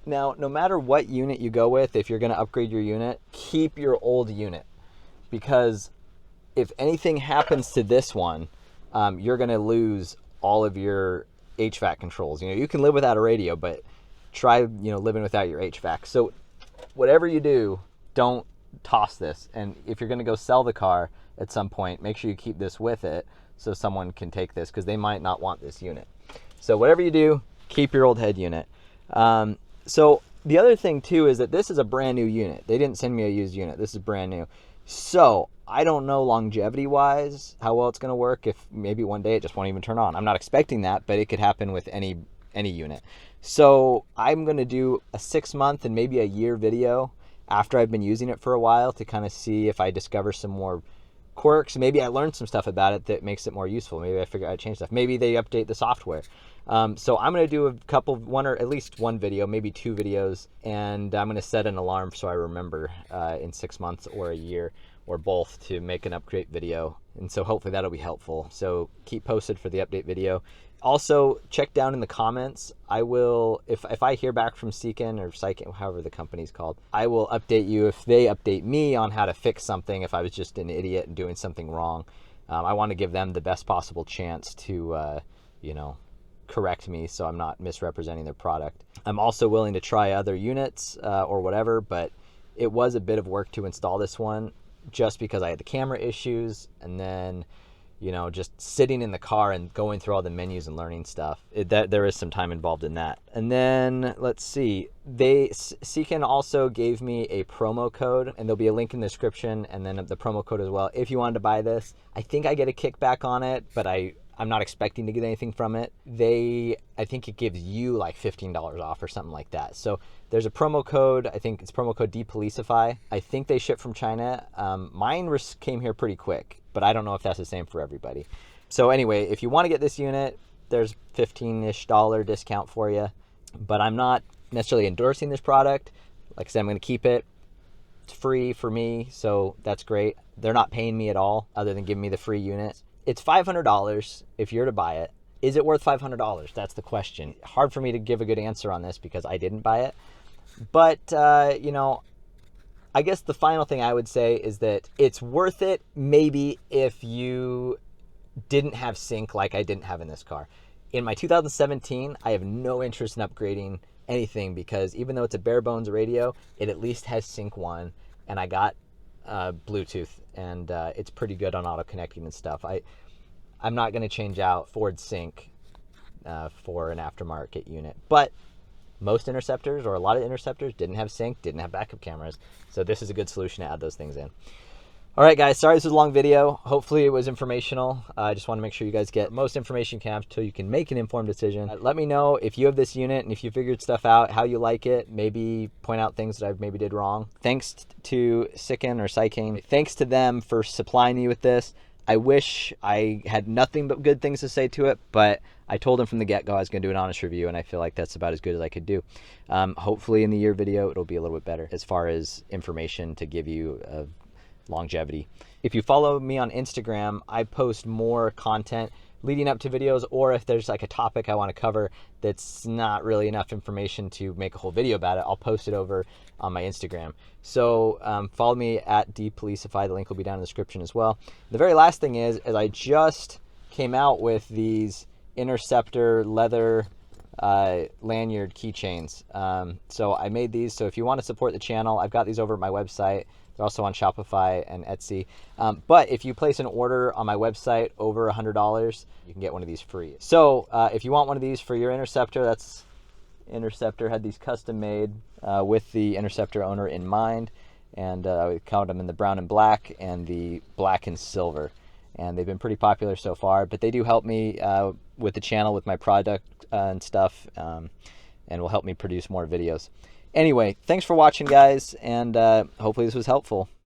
Now, no matter what unit you go with, if you're going to upgrade your unit, keep your old unit, because if anything happens to this one, you're going to lose all of your HVAC controls. You know, you can live without a radio, but try, living without your HVAC. So whatever you do, don't toss this. And if you're going to go sell the car at some point, make sure you keep this with it so someone can take this, because they might not want this unit. So whatever you do, keep your old head unit. So the other thing too is that this is a brand new unit. They didn't send me a used unit. This is brand new. So I don't know longevity wise how well it's going to work. If maybe one day it just won't even turn on. I'm not expecting that, but it could happen with any unit. So I'm going to do a 6-month and maybe a year video after I've been using it for a while to kind of see if I discover some more quirks. Maybe I learned some stuff about it that makes it more useful. Maybe I figure out how to change stuff. Maybe they update the software. So I'm going to do one or at least one video, maybe 2 videos, and I'm going to set an alarm so I remember in 6 months or a year or both to make an upgrade video. And so hopefully that'll be helpful. So keep posted for the update video. Also, check down in the comments. I will, if I hear back from Seicane or Seicane, however the company's called, I will update you if they update me on how to fix something if I was just an idiot and doing something wrong. I want to give them the best possible chance to, correct me so I'm not misrepresenting their product. I'm also willing to try other units or whatever, but it was a bit of work to install this one just because I had the camera issues, and then just sitting in the car and going through all the menus and learning stuff. There is some time involved in that. And then let's see, Seicane also gave me a promo code, and there'll be a link in the description, and then the promo code as well if you wanted to buy this. I think I get a kickback on it, but I'm not expecting to get anything from it. I think it gives you like $15 off or something like that. So there's a promo code. I think it's promo code De-Policify. I think they ship from China. Mine came here pretty quick, but I don't know if that's the same for everybody. So anyway, if you want to get this unit, there's $15-ish discount for you, but I'm not necessarily endorsing this product. Like I said, I'm going to keep it. It's free for me, so that's great. They're not paying me at all other than giving me the free unit. It's $500 if you're to buy it. Is it worth $500? That's the question. Hard for me to give a good answer on this because I didn't buy it. But, I guess the final thing I would say is that it's worth it maybe if you didn't have sync like I didn't have in this car. In my 2017, I have no interest in upgrading anything because even though it's a bare bones radio, it at least has Sync 1, and I got Bluetooth, and it's pretty good on auto connecting and stuff. I'm not going to change out Ford Sync for an aftermarket unit, but most Interceptors, or a lot of Interceptors, didn't have sync, didn't have backup cameras, so this is a good solution to add those things in. All right, guys, sorry this was a long video. Hopefully it was informational. I just want to make sure you guys get most information you can have so you can make an informed decision. Let me know if you have this unit and if you figured stuff out, how you like it. Maybe point out things that I maybe did wrong. Thanks to Seicane. Thanks to them for supplying me with this. I wish I had nothing but good things to say to it, but I told them from the get-go I was going to do an honest review, and I feel like that's about as good as I could do. Hopefully in the year video, it'll be a little bit better as far as information to give you longevity. If you follow me on Instagram, I post more content leading up to videos, or if there's like a topic I want to cover that's not really enough information to make a whole video about it, I'll post it over on my Instagram. So follow me at De-Policify. The link will be down in the description as well. The very last thing is I just came out with these Interceptor leather lanyard keychains. So I made these. So if you want to support the channel, I've got these over at my website. They're also on Shopify and Etsy. But if you place an order on my website over $100, you can get one of these free. So if you want one of these for your Interceptor, that's Interceptor had these custom made with the Interceptor owner in mind. And I count them in the brown and black and the black and silver. And they've been pretty popular so far, but they do help me with the channel, with my product and stuff, and will help me produce more videos. Anyway, thanks for watching, guys, and hopefully this was helpful.